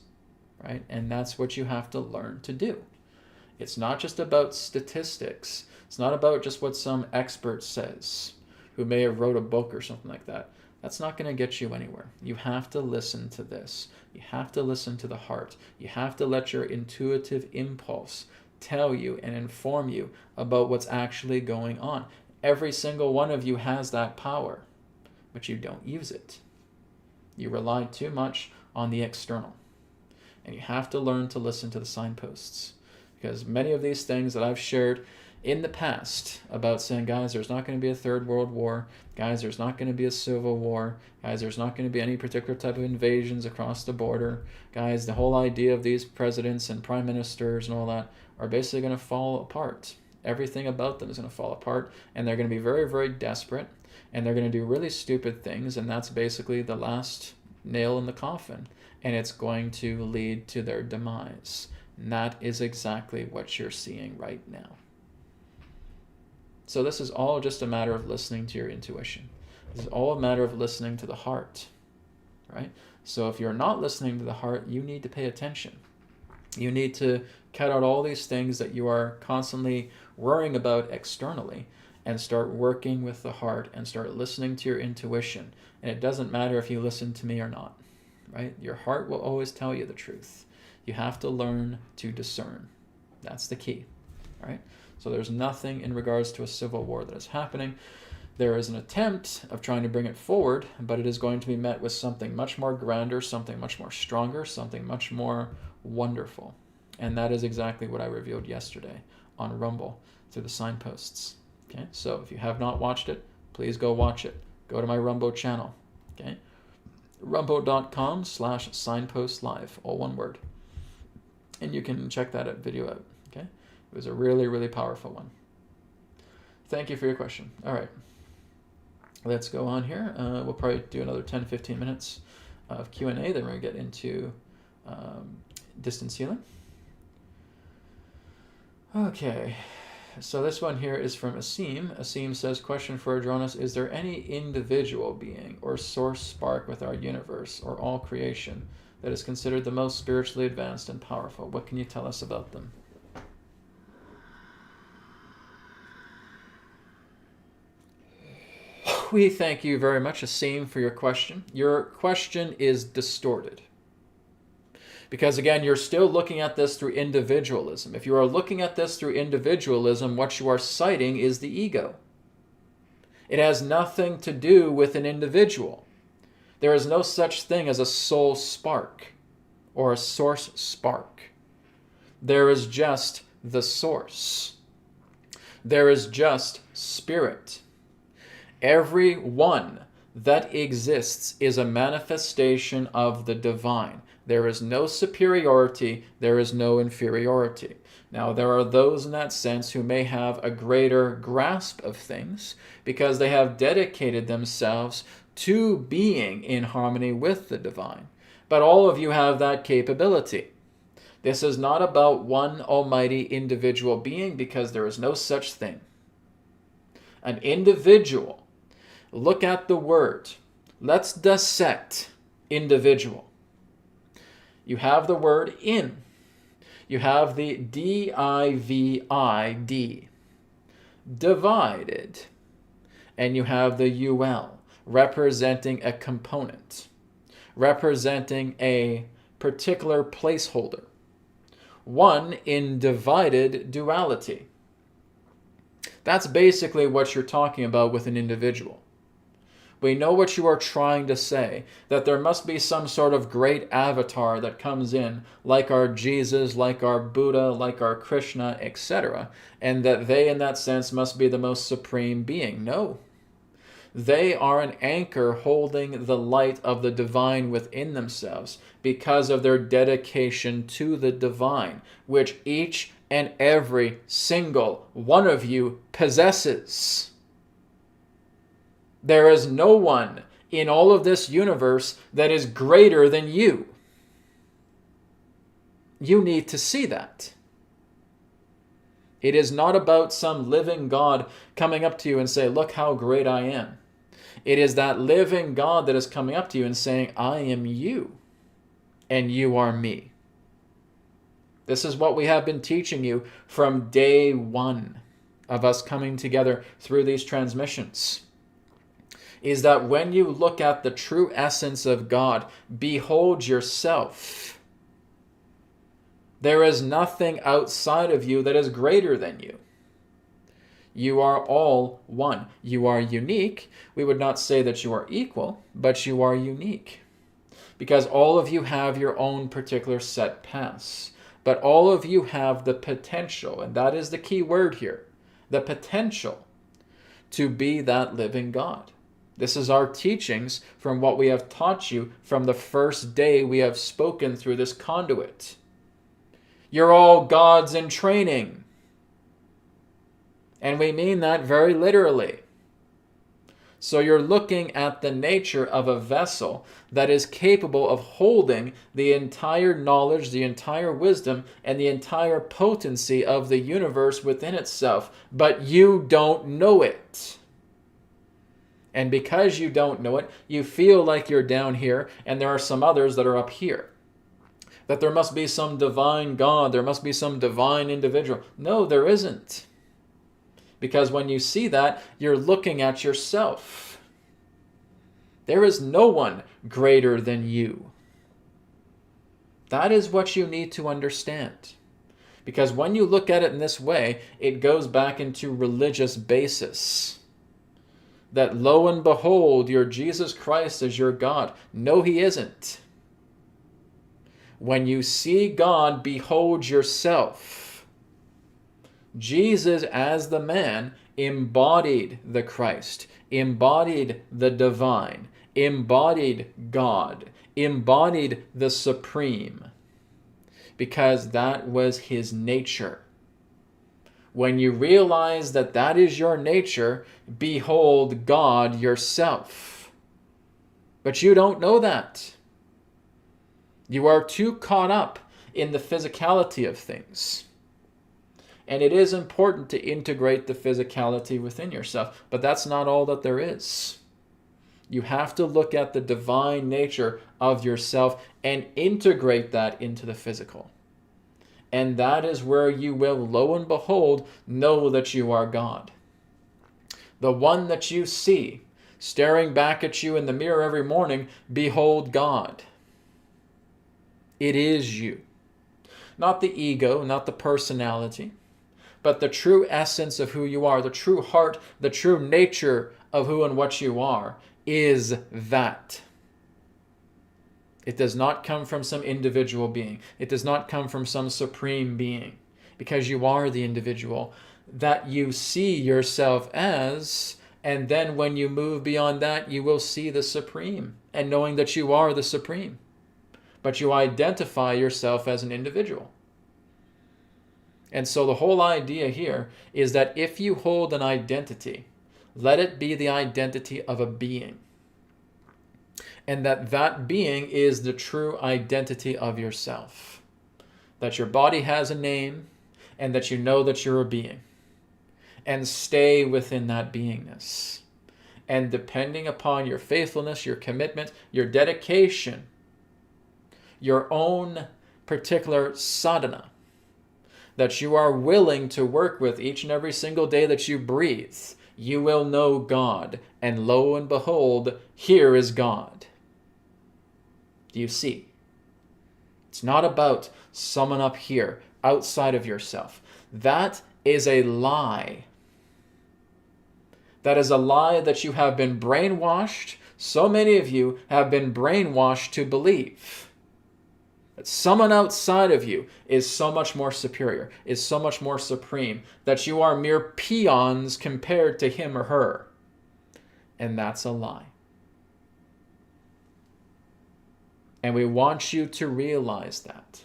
right? And that's what you have to learn to do. It's not just about statistics. It's not about just what some expert says who may have wrote a book or something like that. That's not going to get you anywhere. You have to listen to this. You have to listen to the heart. You have to let your intuitive impulse tell you and inform you about what's actually going on. Every single one of you has that power, but you don't use it. You rely too much on the external. And you have to learn to listen to the signposts. Because many of these things that I've shared in the past about saying, guys, there's not going to be a third world war. Guys, there's not going to be a civil war. Guys, there's not going to be any particular type of invasions across the border. Guys, the whole idea of these presidents and prime ministers and all that are basically going to fall apart. Everything about them is going to fall apart, and they're going to be very, very desperate, and they're going to do really stupid things, and that's basically the last nail in the coffin, and it's going to lead to their demise. And that is exactly what you're seeing right now. So this is all just a matter of listening to your intuition. This is all a matter of listening to the heart, right? So if you're not listening to the heart, you need to pay attention. You need to cut out all these things that you are constantly worrying about externally and start working with the heart and start listening to your intuition. And it doesn't matter if you listen to me or not, right? Your heart will always tell you the truth. You have to learn to discern. That's the key, right? So there's nothing in regards to a civil war that is happening. There is an attempt of trying to bring it forward, but it is going to be met with something much more grander, something much more stronger, something much more wonderful. And that is exactly what I revealed yesterday on Rumble through the signposts. Okay, so if you have not watched it, please go watch it. Go to my Rumble channel. Okay, rumble.com/signpostlive, all one word. And you can check that video out. Okay, it was a really, really powerful one. Thank you for your question. All right, let's go on here. We'll probably do another 10-15 minutes of Q&A. Then we're going to get into distance healing. Okay, so this one here is from Asim. Asim says, question for Adronis, is there any individual being or source spark with our universe or all creation that is considered the most spiritually advanced and powerful? What can you tell us about them? We thank you very much, Asim, for your question. Your question is distorted. Because again, you're still looking at this through individualism. If you are looking at this through individualism, what you are citing is the ego. It has nothing to do with an individual. There is no such thing as a soul spark or a source spark. There is just the source. There is just spirit. Everyone that exists is a manifestation of the divine. There is no superiority, there is no inferiority. Now, there are those in that sense who may have a greater grasp of things because they have dedicated themselves to being in harmony with the divine. But all of you have that capability. This is not about one almighty individual being, because there is no such thing. An individual. Look at the word. Let's dissect individual. You have the word in. You have the D-I-V-I-D, divided. And you have the UL, representing a component, representing a particular placeholder. One in divided duality. That's basically what you're talking about with an individual. We know what you are trying to say, that there must be some sort of great avatar that comes in, like our Jesus, like our Buddha, like our Krishna, etc., and that they, in that sense, must be the most supreme being. No. They are an anchor holding the light of the divine within themselves because of their dedication to the divine, which each and every single one of you possesses. There is no one in all of this universe that is greater than you. You need to see that. It is not about some living God coming up to you and say, look how great I am. It is that living God that is coming up to you and saying, I am you, and you are me. This is what we have been teaching you from day one of us coming together through these transmissions. Is that when you look at the true essence of God, behold yourself. There is nothing outside of you that is greater than you. You are all one. You are unique. We would not say that you are equal, but you are unique. Because all of you have your own particular set paths. But all of you have the potential, and that is the key word here, the potential to be that living God. This is our teachings from what we have taught you from the first day we have spoken through this conduit. You're all gods in training. And we mean that very literally. So you're looking at the nature of a vessel that is capable of holding the entire knowledge, the entire wisdom, and the entire potency of the universe within itself. But you don't know it. And because you don't know it, you feel like you're down here and there are some others that are up here. That there must be some divine God, there must be some divine individual. No, there isn't. Because when you see that, you're looking at yourself. There is no one greater than you. That is what you need to understand. Because when you look at it in this way, it goes back into religious basis. That lo and behold, your Jesus Christ is your God. No, he isn't. When you see God, behold yourself. Jesus, as the man, embodied the Christ, embodied the divine, embodied God, embodied the supreme, because that was his nature. When you realize that that is your nature, behold God yourself. But you don't know that. You are too caught up in the physicality of things. And it is important to integrate the physicality within yourself, but that's not all that there is. You have to look at the divine nature of yourself and integrate that into the physical. And that is where you will, lo and behold, know that you are God. The one that you see staring back at you in the mirror every morning, behold God. It is you. Not the ego, not the personality, but the true essence of who you are, the true heart, the true nature of who and what you are is that. It does not come from some individual being. It does not come from some supreme being, because you are the individual that you see yourself as, And then when you move beyond that, you will see the Supreme, and knowing that you are the Supreme. But you identify yourself as an individual. And so the whole idea here is that if you hold an identity, let it be the identity of a being. And that being is the true identity of yourself. That your body has a name, and that you know that you're a being. And stay within that beingness. And depending upon your faithfulness, your commitment, your dedication, your own particular sadhana that you are willing to work with each and every single day that you breathe, you will know God. And lo and behold, here is God. Do you see? It's not about someone up here, outside of yourself. That is a lie. That is a lie that you have been brainwashed. So many of you have been brainwashed to believe that someone outside of you is so much more superior, is so much more supreme, that you are mere peons compared to him or her. And that's a lie. And we want you to realize that.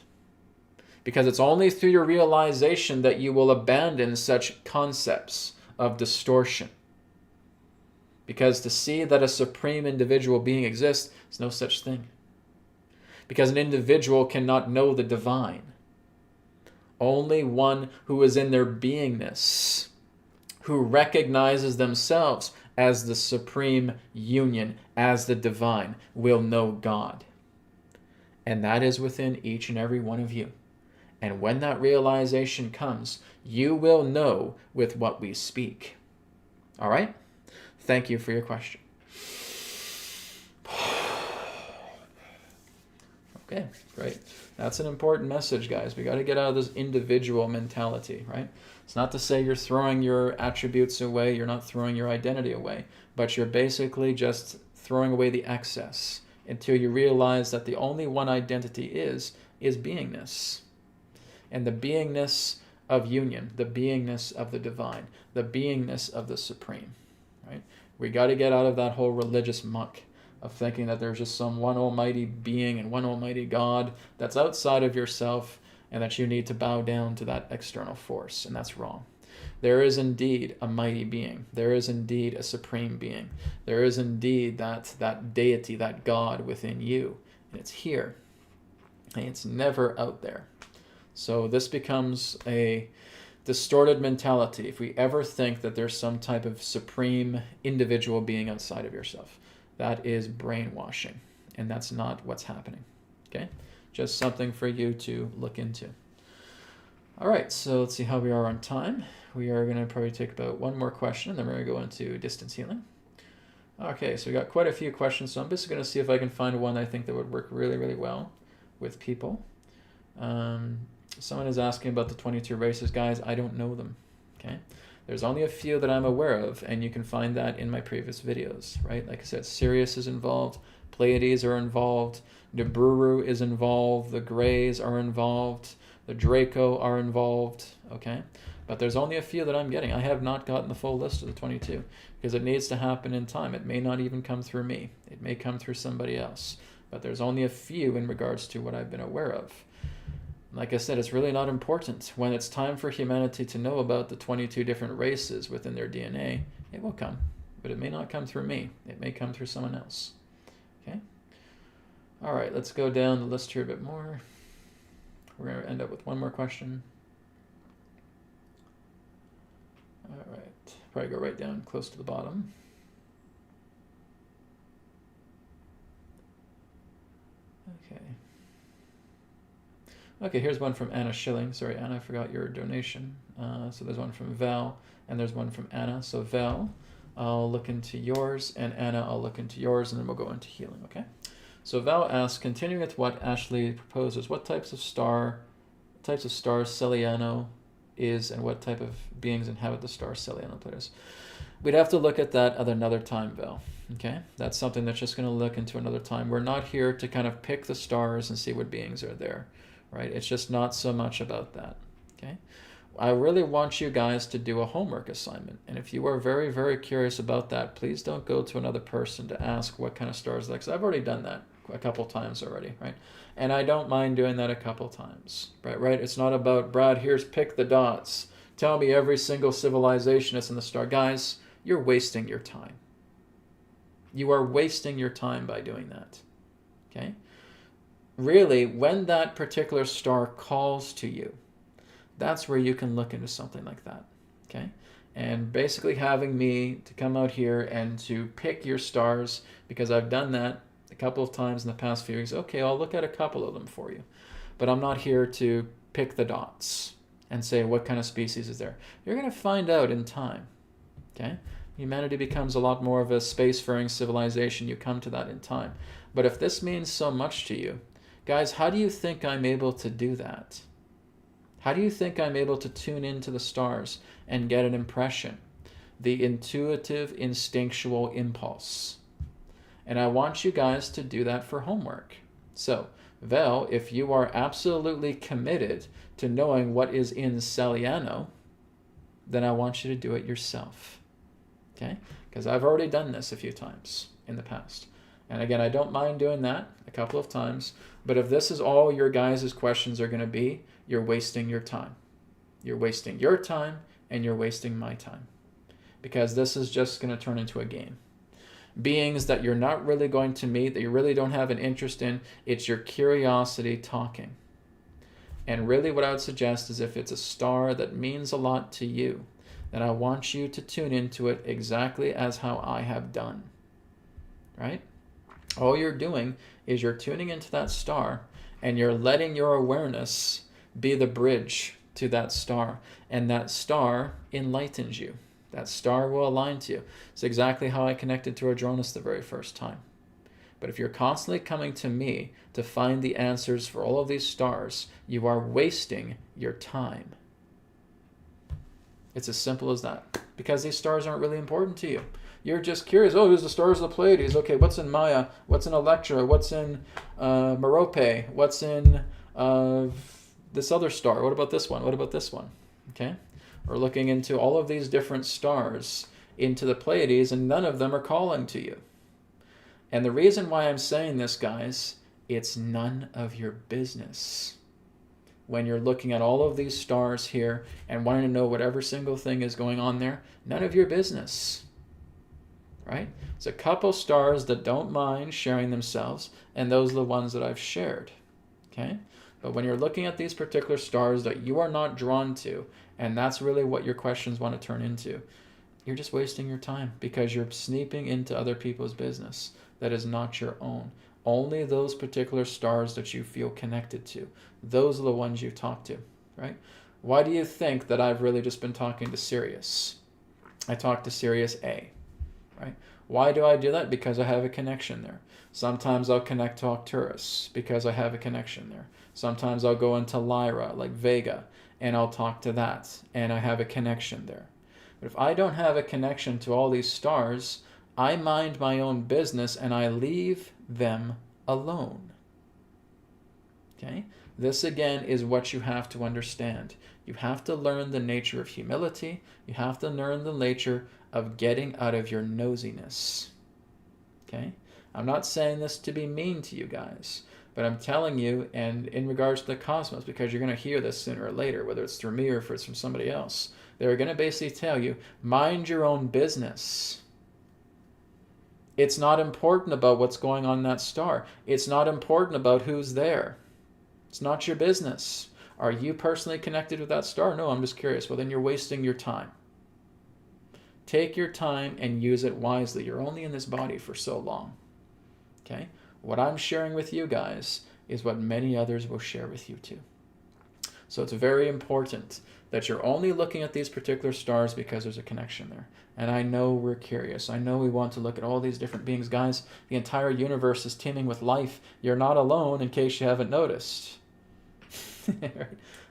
Because it's only through your realization that you will abandon such concepts of distortion. Because to see that a supreme individual being exists is no such thing. Because an individual cannot know the divine. Only one who is in their beingness, who recognizes themselves as the supreme union, as the divine, will know God. And that is within each and every one of you. And when that realization comes, you will know with what we speak. All right? Thank you for your question. Okay, great. That's an important message, guys. We got to get out of this individual mentality, right? It's not to say you're throwing your attributes away, you're not throwing your identity away, but you're basically just throwing away the excess until you realize that the only one identity is beingness. And the beingness of union, the beingness of the divine, the beingness of the supreme, right? We got to get out of that whole religious muck of thinking that there's just some one almighty being and one almighty God that's outside of yourself and that you need to bow down to that external force, and that's wrong. There is indeed a mighty being. There is indeed a supreme being. There is indeed that deity, that God within you, and it's here, and it's never out there. So this becomes a distorted mentality if we ever think that there's some type of supreme individual being outside of yourself. That is brainwashing, and that's not what's happening. Okay? Just something for you to look into. All right, so let's see how we are on time. We are going to probably take about one more question, and then we're going to go into distance healing. Okay, so we got quite a few questions, so I'm just going to see if I can find one I think that would work really, really well with people. Someone is asking about the 22 races. Guys, I don't know them. Okay? There's only a few that I'm aware of, and you can find that in my previous videos, right? Like I said, Sirius is involved, Pleiades are involved, Nibiru is involved, the Greys are involved, the Draco are involved, okay? But there's only a few that I'm getting. I have not gotten the full list of the 22 because it needs to happen in time. It may not even come through me. It may come through somebody else. But there's only a few in regards to what I've been aware of. Like I said, it's really not important. When it's time for humanity to know about the 22 different races within their DNA, it will come. But it may not come through me. It may come through someone else. Okay? All right, let's go down the list here a bit more. We're going to end up with one more question. All right, probably go right down close to the bottom. Okay. Okay, here's one from Anna Schilling. Sorry, Anna, I forgot your donation. So there's one from Val, and there's one from Anna. So Val, I'll look into yours, and Anna, I'll look into yours, and then we'll go into healing, okay? So Val asks, continuing with what Ashley proposes, what types of stars Celiano is, and what type of beings inhabit the star Celiano players? We'd have to look at that at another time, Val. Okay, that's something that's just going to look into another time. We're not here to kind of pick the stars and see what beings are there, right? It's just not so much about that. Okay, I really want you guys to do a homework assignment. And if you are very, very curious about that, please don't go to another person to ask what kind of stars like. So I've already done that a couple times already, right? And I don't mind doing that a couple times, right? It's not about, Brad, here's pick the dots. Tell me every single civilization that's in the star. Guys, you're wasting your time. You are wasting your time by doing that, okay? Really, when that particular star calls to you, that's where you can look into something like that, okay? And basically having me to come out here and to pick your stars, because I've done that a couple of times in the past few weeks. Okay, I'll look at a couple of them for you. But I'm not here to pick the dots and say what kind of species is there. You're going to find out in time, okay? Humanity becomes a lot more of a spacefaring civilization. You come to that in time. But if this means so much to you, guys, how do you think I'm able to do that? How do you think I'm able to tune into the stars and get an impression? The intuitive, instinctual impulse. And I want you guys to do that for homework. So, Vel, if you are absolutely committed to knowing what is in Celiano, then I want you to do it yourself. Okay? Because I've already done this a few times in the past. And again, I don't mind doing that a couple of times. But if this is all your guys' questions are going to be, you're wasting your time. You're wasting your time and you're wasting my time. Because this is just going to turn into a game. Beings that you're not really going to meet, that you really don't have an interest in, it's your curiosity talking. And really what I would suggest is if it's a star that means a lot to you, then I want you to tune into it exactly as how I have done. Right? All you're doing is you're tuning into that star and you're letting your awareness be the bridge to that star. And that star enlightens you. That star will align to you. It's exactly how I connected to Adronis the very first time. But if you're constantly coming to me to find the answers for all of these stars, you are wasting your time. It's as simple as that. Because these stars aren't really important to you. You're just curious, oh, there's the stars of the Pleiades. Okay, what's in Maya? What's in Electra? What's in Merope? What's in this other star? What about this one? What about this one? Okay? Or looking into all of these different stars into the Pleiades, and none of them are calling to you. And the reason why I'm saying this, guys, it's none of your business. When you're looking at all of these stars here and wanting to know whatever single thing is going on there, none of your business. Right? It's a couple stars that don't mind sharing themselves, and those are the ones that I've shared. Okay? But when you're looking at these particular stars that you are not drawn to, and that's really what your questions want to turn into, you're just wasting your time because you're sneaking into other people's business that is not your own. Only those particular stars that you feel connected to, those are the ones you talk to, right? Why do you think that I've really just been talking to Sirius? I talk to Sirius A, right? Why do I do that? Because I have a connection there. Sometimes I'll connect to Arcturus because I have a connection there. Sometimes I'll go into Lyra, like Vega, and I'll talk to that, and I have a connection there. But if I don't have a connection to all these stars, I mind my own business and I leave them alone. Okay? This again is what you have to understand. You have to learn the nature of humility. You have to learn the nature of getting out of your nosiness. Okay? I'm not saying this to be mean to you guys, but I'm telling you, and in regards to the cosmos, because you're going to hear this sooner or later, whether it's through me or if it's from somebody else, they're going to basically tell you, mind your own business. It's not important about what's going on in that star. It's not important about who's there. It's not your business. Are you personally connected with that star? No, I'm just curious. Well, then you're wasting your time. Take your time and use it wisely. You're only in this body for so long. Okay? What I'm sharing with you guys is what many others will share with you too. So it's very important that you're only looking at these particular stars because there's a connection there. And I know we're curious. I know we want to look at all these different beings. Guys, the entire universe is teeming with life. You're not alone, in case you haven't noticed.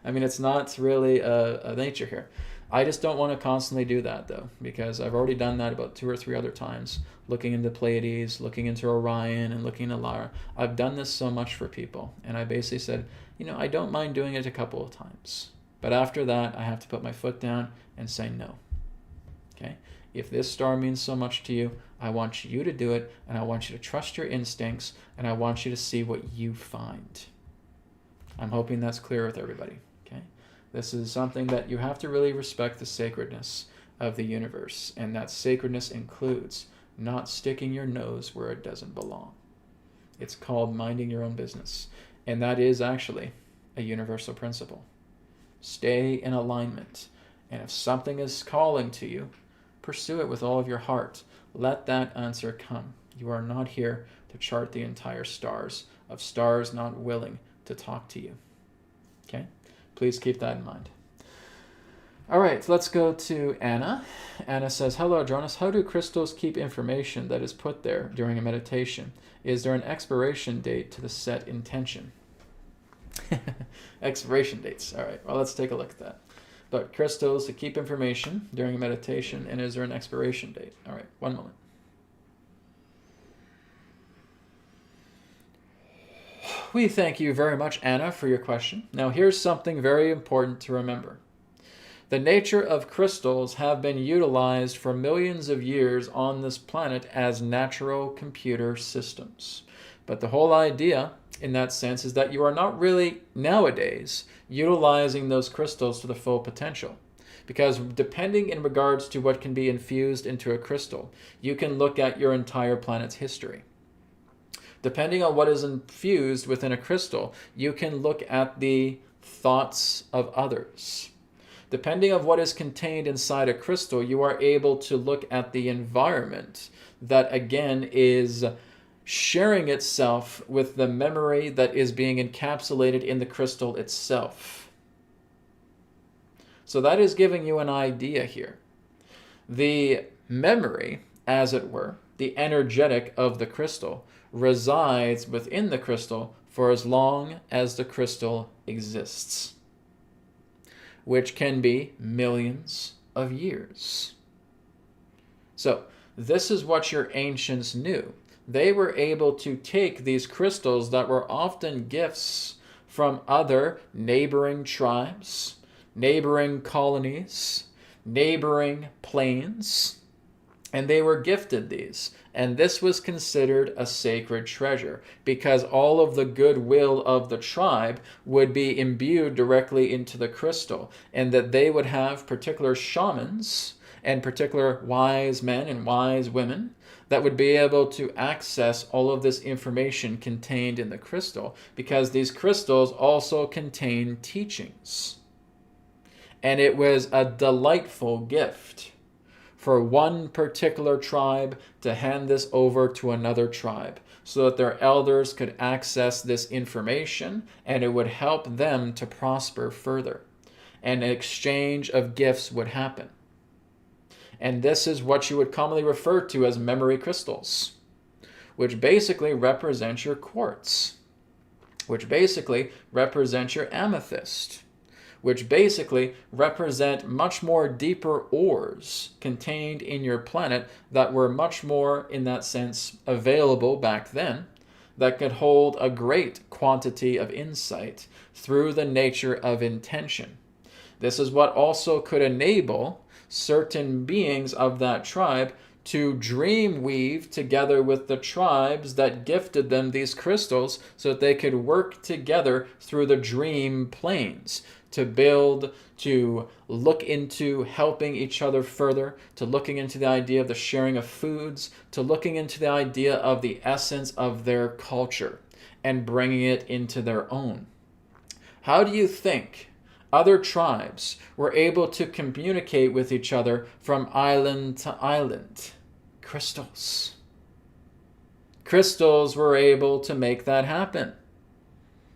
I mean, it's not really a nature here. I just don't want to constantly do that, though, because I've already done that about 2 or 3 other times, looking into Pleiades, looking into Orion, and looking into Lyra. I've done this so much for people, and I basically said, you know, I don't mind doing it a couple of times. But after that, I have to put my foot down and say no. Okay? If this star means so much to you, I want you to do it, and I want you to trust your instincts, and I want you to see what you find. I'm hoping that's clear with everybody. Okay? This is something that you have to really respect the sacredness of the universe, and that sacredness includes not sticking your nose where it doesn't belong. It's called minding your own business, and that is actually a universal principle. Stay in alignment, and if something is calling to you, pursue it with all of your heart. Let that answer come. You are not here to chart the entire stars of stars not willing to talk to you. Okay? Please keep that in mind. All right, let's go to Anna. Anna says, hello, Adronis. How do crystals keep information that is put there during a meditation? Is there an expiration date to the set intention? Expiration dates. All right, well, let's take a look at that. But crystals to keep information during a meditation, and is there an expiration date? All right, one moment. We thank you very much, Anna, for your question. Now, here's something very important to remember. The nature of crystals have been utilized for millions of years on this planet as natural computer systems. But the whole idea in that sense is that you are not really nowadays utilizing those crystals to the full potential. Because depending in regards to what can be infused into a crystal, you can look at your entire planet's history. Depending on what is infused within a crystal, you can look at the thoughts of others. Depending on what is contained inside a crystal, you are able to look at the environment that, again, is sharing itself with the memory that is being encapsulated in the crystal itself. So that is giving you an idea here. The memory, as it were, the energetic of the crystal, resides within the crystal for as long as the crystal exists, which can be millions of years. So this is what your ancients knew. They were able to take these crystals that were often gifts from other neighboring tribes, neighboring colonies, neighboring planes, and they were gifted these. And this was considered a sacred treasure because all of the goodwill of the tribe would be imbued directly into the crystal, and that they would have particular shamans and particular wise men and wise women that would be able to access all of this information contained in the crystal, because these crystals also contain teachings. And it was a delightful gift for one particular tribe to hand this over to another tribe so that their elders could access this information, and it would help them to prosper further. And an exchange of gifts would happen. And this is what you would commonly refer to as memory crystals, which basically represent your quartz, which basically represent your amethyst, which basically represent much more deeper ores contained in your planet that were much more, in that sense, available back then, that could hold a great quantity of insight through the nature of intention. This is what also could enable certain beings of that tribe to dream weave together with the tribes that gifted them these crystals so that they could work together through the dream planes to build, to look into helping each other further, to looking into the idea of the sharing of foods, to looking into the idea of the essence of their culture and bringing it into their own. How do you think other tribes were able to communicate with each other from island to island? Crystals. Crystals were able to make that happen.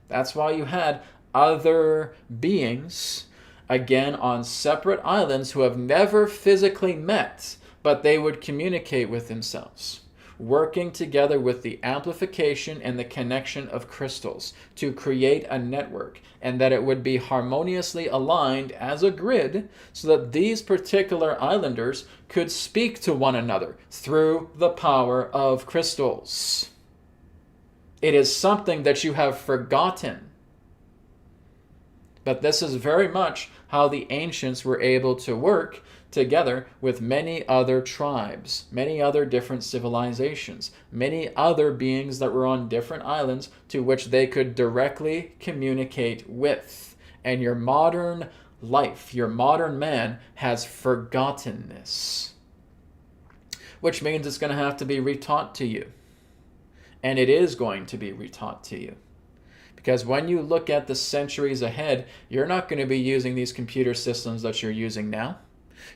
That's why you had other beings, again, on separate islands who have never physically met, but they would communicate with themselves, working together with the amplification and the connection of crystals to create a network, and that it would be harmoniously aligned as a grid so that these particular islanders could speak to one another through the power of crystals. It is something that you have forgotten. But this is very much how the ancients were able to work together with many other tribes, many other different civilizations, many other beings that were on different islands to which they could directly communicate with. And your modern life, your modern man has forgotten this, which means it's going to have to be retaught to you. And it is going to be retaught to you. Because when you look at the centuries ahead, you're not going to be using these computer systems that you're using now.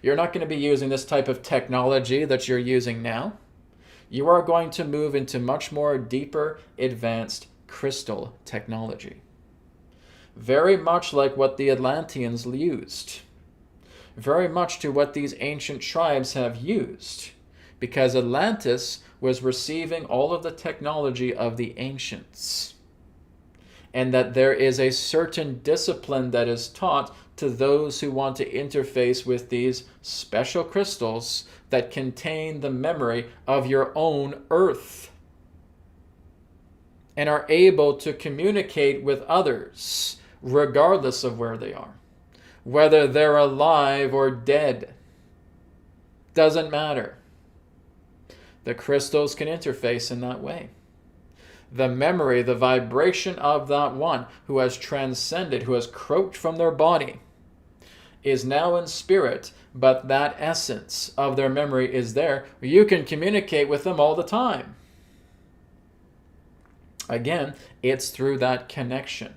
You're not going to be using this type of technology that you're using now. You are going to move into much more deeper, advanced crystal technology. Very much like what the Atlanteans used. Very much to what these ancient tribes have used. Because Atlantis was receiving all of the technology of the ancients. And that there is a certain discipline that is taught to those who want to interface with these special crystals that contain the memory of your own earth and are able to communicate with others regardless of where they are. Whether they're alive or dead, doesn't matter. The crystals can interface in that way. The memory, the vibration of that one who has transcended, who has croaked from their body, is now in spirit, but that essence of their memory is there. You can communicate with them all the time. Again, it's through that connection.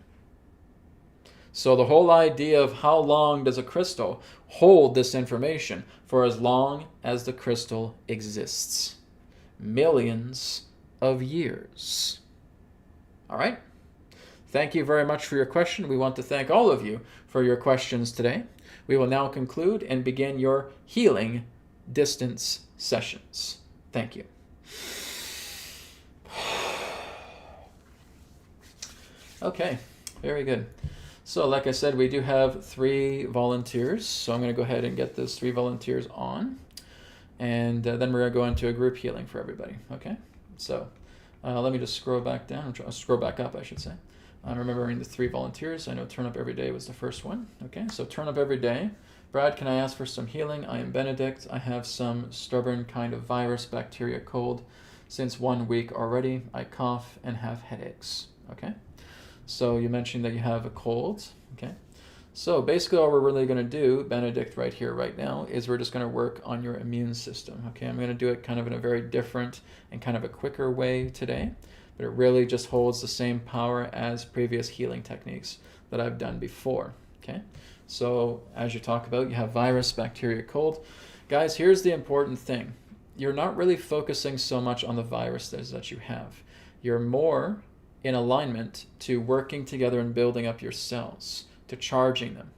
So the whole idea of how long does a crystal hold this information? For as long as the crystal exists. Millions of years. All right. Thank you very much for your question. We want to thank all of you for your questions today. We will now conclude and begin your healing distance sessions. Thank you. Okay, very good. So like I said, we do have 3 volunteers. So I'm going to go ahead and get those 3 volunteers on. And then we're going to go into a group healing for everybody. Okay, so let me just scroll back down, scroll back up, I should say. I'm remembering the 3 volunteers. I know Turn Up Every Day was the first one. Okay, so Turn Up Every Day. Brad, can I ask for some healing? I am Benedict. I have some stubborn kind of virus, bacteria, cold. Since 1 week already, I cough and have headaches. Okay, so you mentioned that you have a cold. Okay, so basically all we're really going to do, Benedict, right here, right now, is we're just going to work on your immune system. Okay, I'm going to do it kind of in a very different and kind of a quicker way today, but it really just holds the same power as previous healing techniques that I've done before. Okay, so as you talk about, you have virus, bacteria, cold. Guys, here's the important thing. You're not really focusing so much on the viruses that you have. You're more in alignment to working together and building up your cells, to charging them.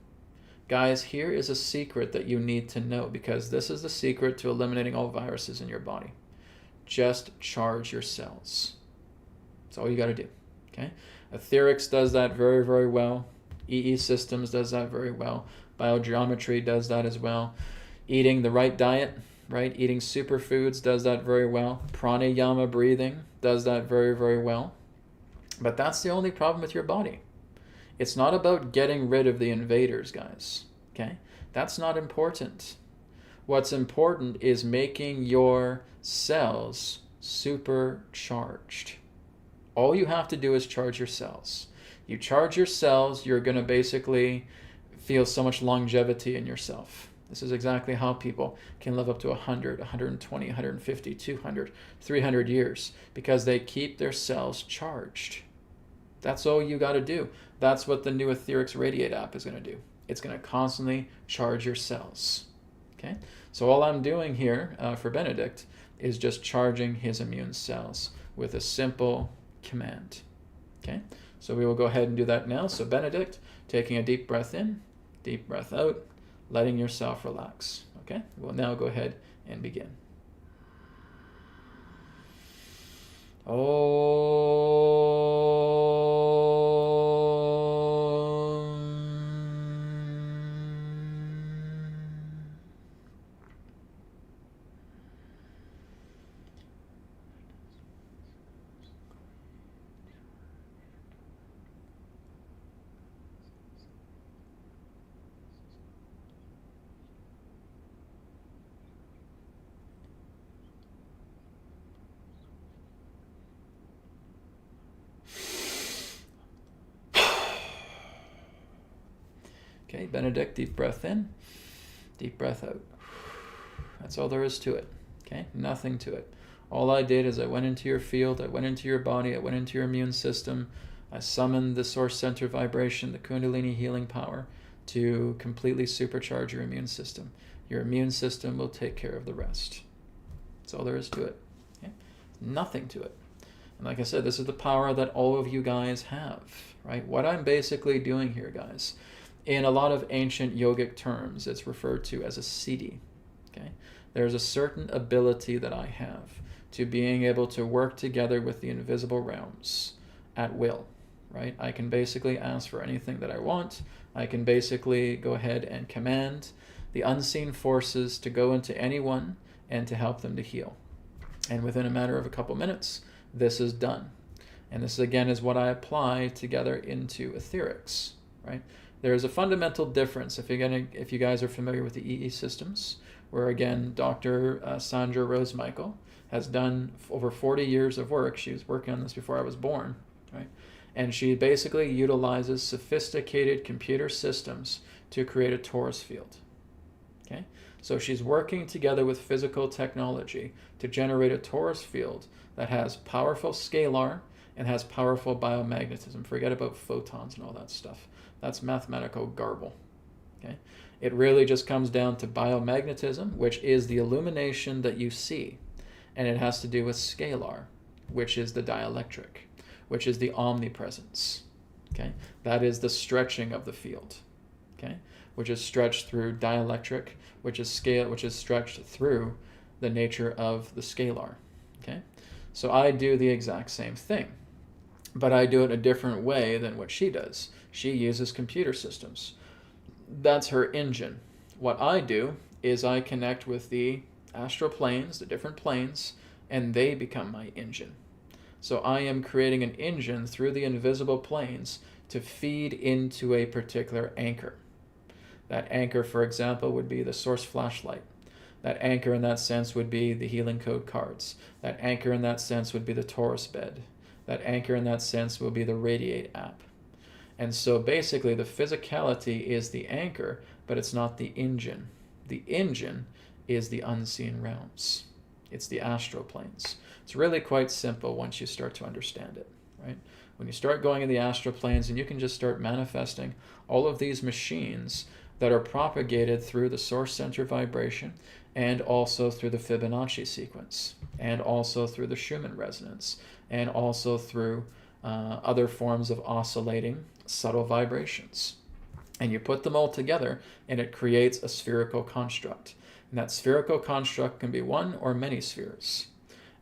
Guys, here is a secret that you need to know, because this is the secret to eliminating all viruses in your body. Just charge your cells. That's all you got to do. Okay? AETHERX does that very, very well. EE Systems does that very well. Biogeometry does that as well. Eating the right diet, right? Eating superfoods does that very well. Pranayama breathing does that very, very well. But that's the only problem with your body. It's not about getting rid of the invaders, guys. Okay? That's not important. What's important is making your cells supercharged. All you have to do is charge your cells. You charge your cells, you're going to basically feel so much longevity in yourself. This is exactly how people can live up to 100, 120, 150, 200, 300 years, because they keep their cells charged. That's all you got to do. That's what the new AETHERX Radiate app is going to do. It's going to constantly charge your cells. Okay? So all I'm doing here for Benedict is just charging his immune cells with a simple command. Okay? So we will go ahead and do that now. So Benedict, taking a deep breath in, deep breath out, letting yourself relax. Okay? We'll now go ahead and begin. Okay, Benedict, deep breath in, deep breath out. That's all there is to it. Okay, nothing to it. All I did is I went into your field, I went into your body, I went into your immune system, I summoned the source center vibration, the Kundalini healing power, to completely supercharge your immune system. Your immune system will take care of the rest. That's all there is to it. Okay? Nothing to it. And like I said, this is the power that all of you guys have, right? What I'm basically doing here, guys, in a lot of ancient yogic terms, it's referred to as a siddhi. Okay? There's a certain ability that I have to being able to work together with the invisible realms at will, right? I can basically ask for anything that I want. I can basically go ahead and command the unseen forces to go into anyone and to help them to heal. And within a matter of a couple minutes, this is done. And this again is what I apply together into AETHERX, right? There's a fundamental difference if you guys are familiar with the EE systems, where again, Dr. Sandra Rose Michael has done over 40 years of work. She was working on this before I was born, right? And she basically utilizes sophisticated computer systems to create a torus field. Okay? So she's working together with physical technology to generate a torus field that has powerful scalar and has powerful biomagnetism. Forget about photons and all that stuff. That's mathematical garble. Okay? It really just comes down to biomagnetism, which is the illumination that you see. And it has to do with scalar, which is the dielectric, which is the omnipresence. Okay? That is the stretching of the field. Okay? Which is stretched through dielectric, which is stretched through the nature of the scalar. Okay? So I do the exact same thing, but I do it a different way than what she does. She uses computer systems. That's her engine. What I do is I connect with the astral planes, the different planes, and they become my engine. So I am creating an engine through the invisible planes to feed into a particular anchor. That anchor, for example, would be the source flashlight. That anchor in that sense would be the healing code cards. That anchor in that sense would be the Taurus bed. That anchor in that sense will be the Radiate app. And so basically the physicality is the anchor, but it's not the engine. The engine is the unseen realms. It's the astral planes. It's really quite simple once you start to understand it, right? When you start going in the astral planes, and you can just start manifesting all of these machines that are propagated through the source center vibration, and also through the Fibonacci sequence, and also through the Schumann resonance, and also through other forms of oscillating subtle vibrations. And you put them all together, and it creates a spherical construct. And that spherical construct can be one or many spheres.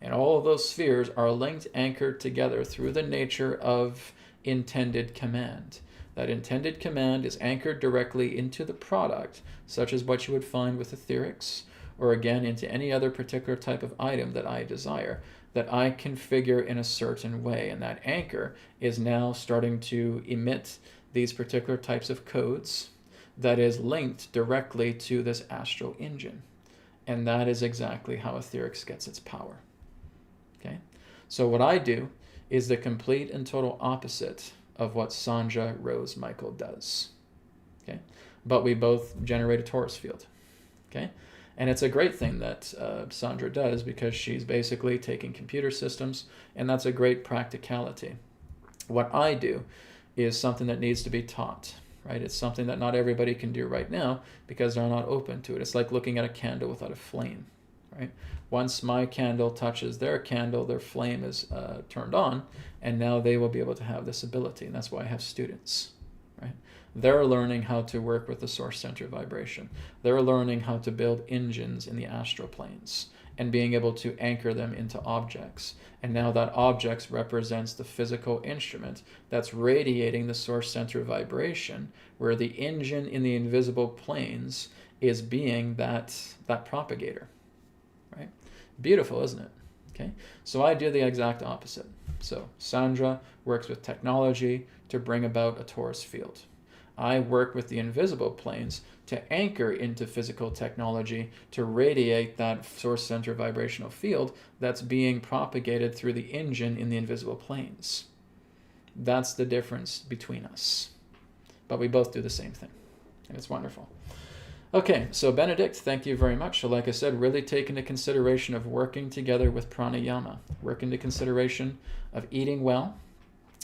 And all of those spheres are linked, anchored together through the nature of intended command. That intended command is anchored directly into the product, such as what you would find with AETHERX, or again into any other particular type of item that I desire, that I configure in a certain way. And that anchor is now starting to emit these particular types of codes that is linked directly to this astral engine. And that is exactly how AETHERX gets its power. Okay? So what I do is the complete and total opposite of what Sandra Rose Michael does. Okay? But we both generate a torus field. Okay? And it's a great thing that Sandra does, because she's basically taking computer systems, and that's a great practicality. What I do is something that needs to be taught, right? It's something that not everybody can do right now because they're not open to it. It's like looking at a candle without a flame, right? Once my candle touches their candle, their flame is turned on, and now they will be able to have this ability. And that's why I have students, right? They're learning how to work with the source center vibration. They're learning how to build engines in the astral planes and being able to anchor them into objects. And now that objects represents the physical instrument that's radiating the source center vibration, where the engine in the invisible planes is being that propagator, right? Beautiful, isn't it? Okay, so I do the exact opposite. So Sandra works with technology to bring about a torus field. I work with the invisible planes to anchor into physical technology to radiate that source center vibrational field that's being propagated through the engine in the invisible planes. That's the difference between us. But we both do the same thing. And it's wonderful. Okay, so Benedict, thank you very much. So like I said, really take into consideration of working together with pranayama. Work into consideration of eating well.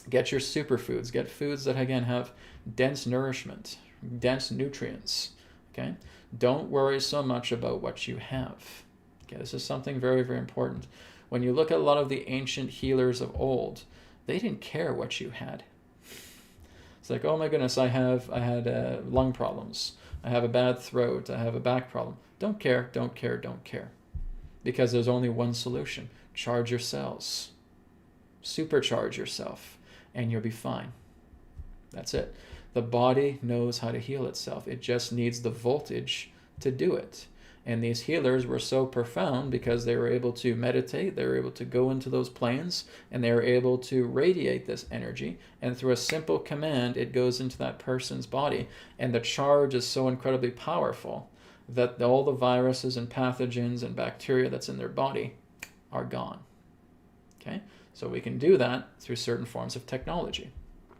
Get your superfoods. Get foods that, again, have dense nourishment, dense nutrients. Okay? Don't worry so much about what you have. Okay, this is something very, very important. When you look at a lot of the ancient healers of old, they didn't care what you had. It's like, oh my goodness, I had lung problems. I have a bad throat. I have a back problem. Don't care, don't care, don't care. Because there's only one solution. Charge your cells. Supercharge yourself, and you'll be fine. That's it. The body knows how to heal itself. It just needs the voltage to do it. And these healers were so profound because they were able to meditate, they were able to go into those planes, and they were able to radiate this energy. And through a simple command, it goes into that person's body. And the charge is so incredibly powerful that all the viruses and pathogens and bacteria that's in their body are gone. Okay? So we can do that through certain forms of technology,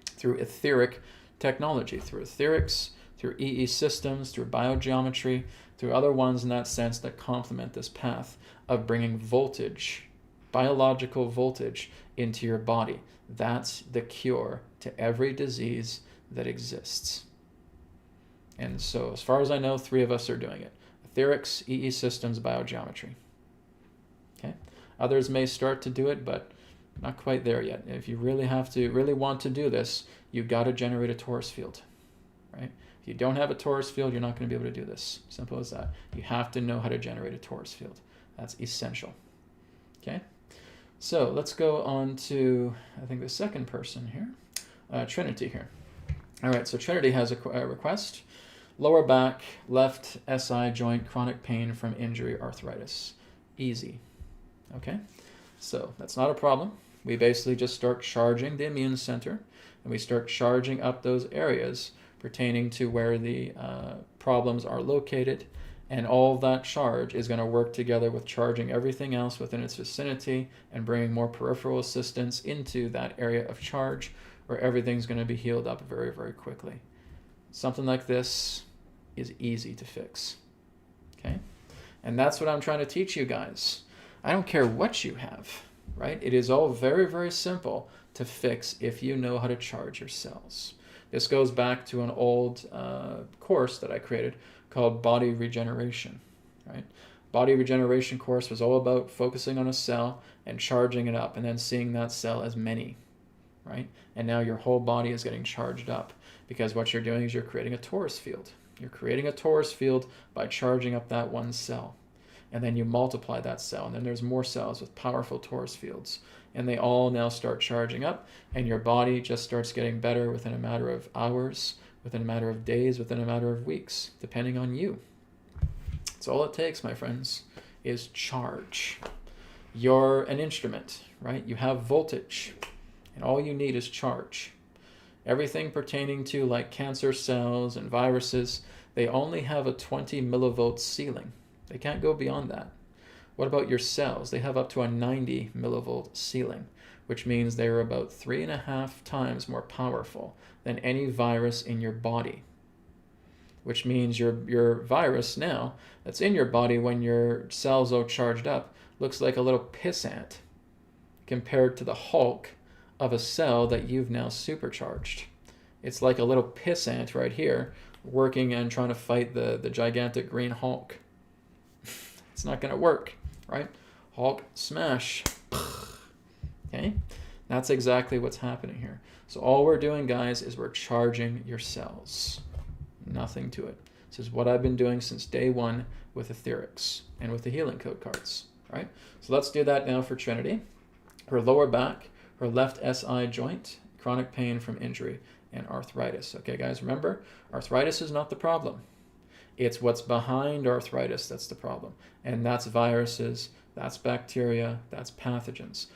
through etheric technology, through AETHERX, through EE systems, through biogeometry, through other ones in that sense that complement this path of bringing voltage, biological voltage, into your body. That's the cure to every disease that exists. And so, as far as I know, 3 of us are doing it. AETHERX, EE systems, biogeometry. Okay? Others may start to do it, but not quite there yet. If you really want to do this, you've got to generate a torus field, right? If you don't have a torus field, you're not going to be able to do this. Simple as that. You have to know how to generate a torus field. That's essential. Okay? So let's go on to, I think, the second person here. Trinity here. All right, so Trinity has a request. Lower back, left SI joint, chronic pain from injury, arthritis. Easy. Okay? So that's not a problem. We basically just start charging the immune center, and we start charging up those areas pertaining to where the problems are located, and all of that charge is going to work together with charging everything else within its vicinity and bringing more peripheral assistance into that area of charge where everything's going to be healed up very, very quickly. Something like this is easy to fix. Okay? And that's what I'm trying to teach you guys. I don't care what you have, right? It is all very, very simple to fix if you know how to charge your cells. This goes back to an old course that I created called Body Regeneration, right? Body Regeneration course was all about focusing on a cell and charging it up and then seeing that cell as many, right? And now your whole body is getting charged up because what you're doing is you're creating a torus field. You're creating a torus field by charging up that one cell. And then you multiply that cell, and then there's more cells with powerful torus fields. And they all now start charging up, and your body just starts getting better within a matter of hours, within a matter of days, within a matter of weeks, depending on you. That's all it takes, my friends, is charge. You're an instrument, right? You have voltage, and all you need is charge. Everything pertaining to like cancer cells and viruses, they only have a 20 millivolt ceiling. They can't go beyond that. What about your cells? They have up to a 90 millivolt ceiling, which means they're about 3.5 times more powerful than any virus in your body. Which means your virus now that's in your body when your cells are charged up looks like a little piss ant compared to the Hulk of a cell that you've now supercharged. It's like a little piss ant right here working and trying to fight the gigantic green Hulk. It's not going to work, right? Hulk smash. Okay? That's exactly what's happening here. So all we're doing, guys, is we're charging your cells. Nothing to it. This is what I've been doing since day one with AETHERX and with the healing code cards, right? So let's do that now for Trinity. Her lower back, her left SI joint, chronic pain from injury, and arthritis. Okay, guys, remember, arthritis is not the problem. It's what's behind arthritis that's the problem. And that's viruses, that's bacteria, that's pathogens.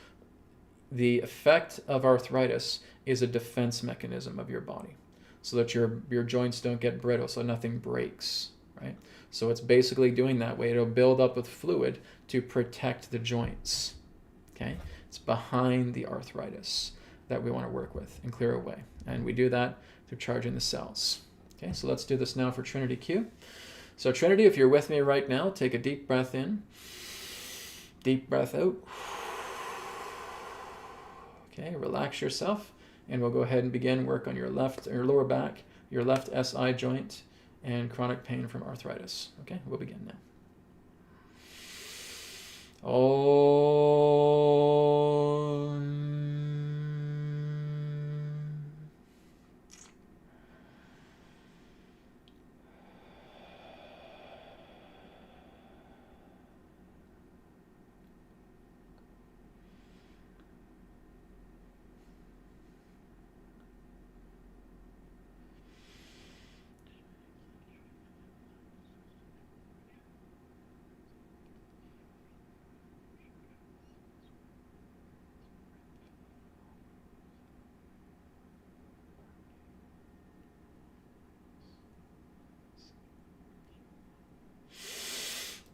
The effect of arthritis is a defense mechanism of your body so that your joints don't get brittle, so nothing breaks, right? So it's basically doing that way. It'll build up with fluid to protect the joints, okay? It's behind the arthritis that we want to work with and clear away. And we do that through charging the cells, Okay, so let's do this now for Trinity Q. So Trinity, if you're with me right now, take a deep breath in, deep breath out. Okay, relax yourself, and we'll go ahead and begin work on your left, or lower back, your left SI joint, and chronic pain from arthritis. Okay, we'll begin now. Om.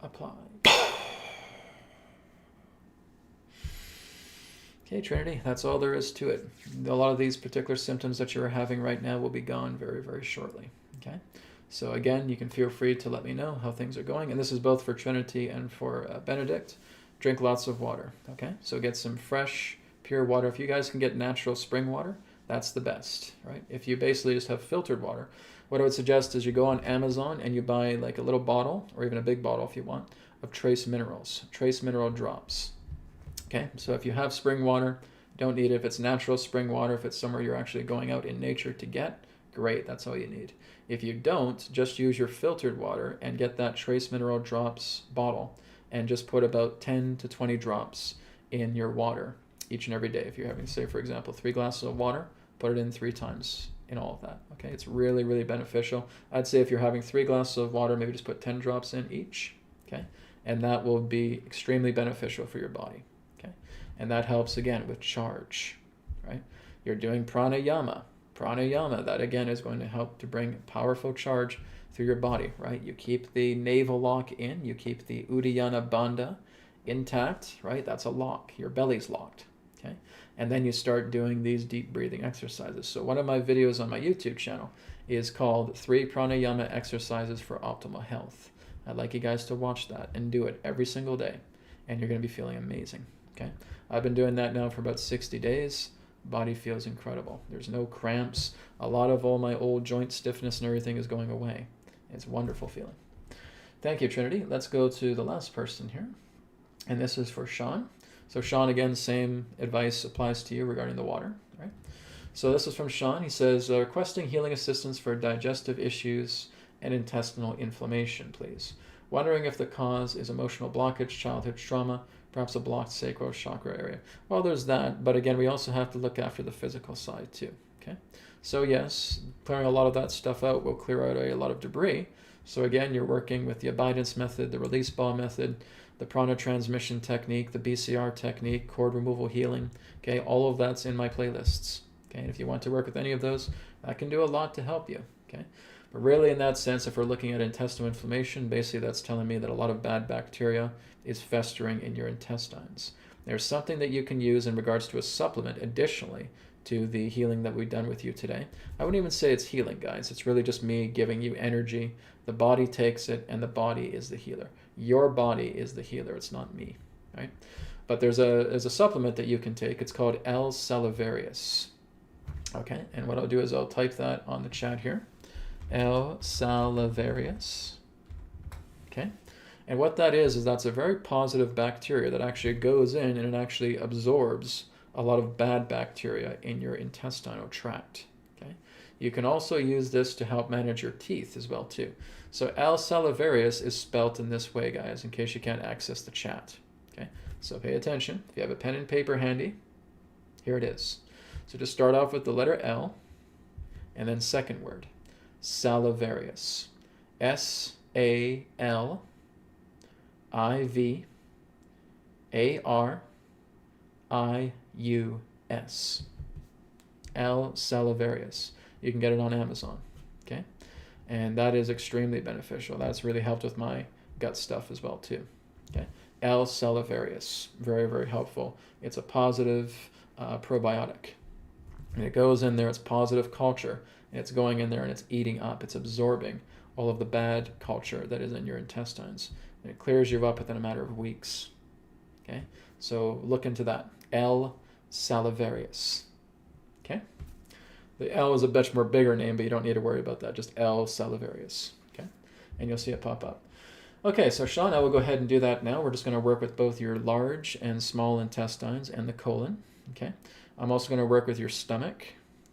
Apply. Okay, Trinity, that's all there is to it. A lot of these particular symptoms that you're having right now will be gone very, very shortly. Okay, so again, you can feel free to let me know how things are going. And this is both for Trinity and for Benedict. Drink lots of water. Okay, so get some fresh, pure water. If you guys can get natural spring water, that's the best, right? If you basically just have filtered water, what I would suggest is you go on Amazon and you buy like a little bottle, or even a big bottle if you want, of trace minerals, trace mineral drops. Okay, so if you have spring water, don't need it. If it's natural spring water, if it's somewhere you're actually going out in nature to get, great, that's all you need. If you don't, just use your filtered water and get that trace mineral drops bottle and just put about 10 to 20 drops in your water each and every day. If you're having, say, for example, 3 glasses of water, put it in 3 times in all of that. Okay, it's really, really beneficial. I'd say if you're having 3 glasses of water, maybe just put 10 drops in each. Okay, and that will be extremely beneficial for your body. Okay, and that helps again with charge, right? You're doing pranayama. Pranayama, that again is going to help to bring powerful charge through your body, right? You keep the navel lock in, you keep the Uddiyana Bandha intact, right? That's a lock. Your belly's locked, okay? And then you start doing these deep breathing exercises. So one of my videos on my YouTube channel is called 3 Pranayama Exercises for Optimal Health. I'd like you guys to watch that and do it every single day, and you're going to be feeling amazing, okay? I've been doing that now for about 60 days. Body feels incredible. There's no cramps. A lot of all my old joint stiffness and everything is going away. It's a wonderful feeling. Thank you, Trinity. Let's go to the last person here. And this is for Sean. So Sean, again, same advice applies to you regarding the water, right? So this is from Sean. He says, requesting healing assistance for digestive issues and intestinal inflammation, please. Wondering if the cause is emotional blockage, childhood trauma, perhaps a blocked sacral chakra area. Well, there's that, but again, we also have to look after the physical side too, okay? So yes, clearing a lot of that stuff out will clear out a lot of debris. So again, you're working with the abidance method, the release ball method, the prana transmission technique, the BCR technique, cord removal healing, okay? All of that's in my playlists, okay? And if you want to work with any of those, I can do a lot to help you, okay? But really in that sense, if we're looking at intestinal inflammation, basically that's telling me that a lot of bad bacteria is festering in your intestines. There's something that you can use in regards to a supplement additionally to the healing that we've done with you today. I wouldn't even say it's healing, guys. It's really just me giving you energy. The body takes it, and the body is the healer. Your body is the healer. It's not me, right? But there's a supplement that you can take. It's called L. salivarius. Okay, and what I'll do is I'll type that on the chat here. L. salivarius. Okay, and what that is that's a very positive bacteria that actually goes in and it actually absorbs a lot of bad bacteria in your intestinal tract. Okay, you can also use this to help manage your teeth as well too. So L. salivarius is spelt in this way, guys, in case you can't access the chat. Okay, so pay attention. If you have a pen and paper handy, here it is. So just start off with the letter L, and then second word, salivarius. S-A-L-I-V-A-R-I-U-S. L. salivarius. You can get it on Amazon, okay? And that is extremely beneficial. That's really helped with my gut stuff as well too, okay? L. salivarius, very, very helpful. It's a positive probiotic, And it goes in there, it's positive culture, and it's going in there and it's eating up, it's absorbing all of the bad culture that is in your intestines. And it clears you up within a matter of weeks. Okay? So look into that. L. salivarius. Okay? The L is a much more bigger name, but you don't need to worry about that. Just L. salivarius. Okay? And you'll see it pop up. Okay, so Sean, I will go ahead and do that now. We're just going to work with both your large and small intestines and the colon. Okay? I'm also going to work with your stomach.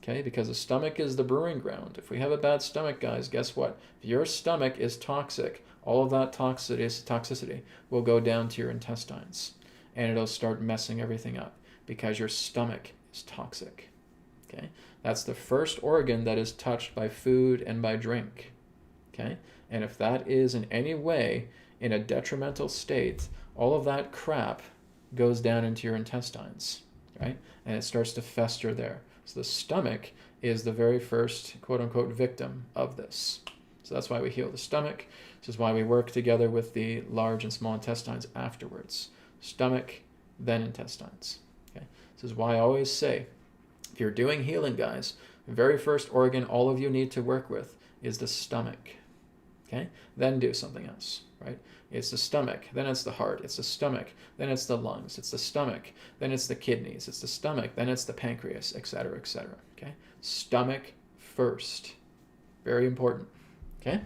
Okay? Because the stomach is the brewing ground. If we have a bad stomach, guys, guess what? If your stomach is toxic, all of that toxicity will go down to your intestines. And it'll start messing everything up because your stomach is toxic. Okay? That's the first organ that is touched by food and by drink. Okay? And if that is in any way in a detrimental state, all of that crap goes down into your intestines, right? And it starts to fester there. So the stomach is the very first quote-unquote victim of this. So that's why we heal the stomach. This is why we work together with the large and small intestines afterwards. Stomach, then intestines. Okay? This is why I always say, if you're doing healing, guys, the very first organ all of you need to work with is the stomach. Okay? Then do something else, right? It's the stomach, then it's the heart, it's the stomach, then it's the lungs, it's the stomach, then it's the kidneys, it's the stomach, then it's the pancreas, etc., etc. Okay? Stomach first. Very important. Okay?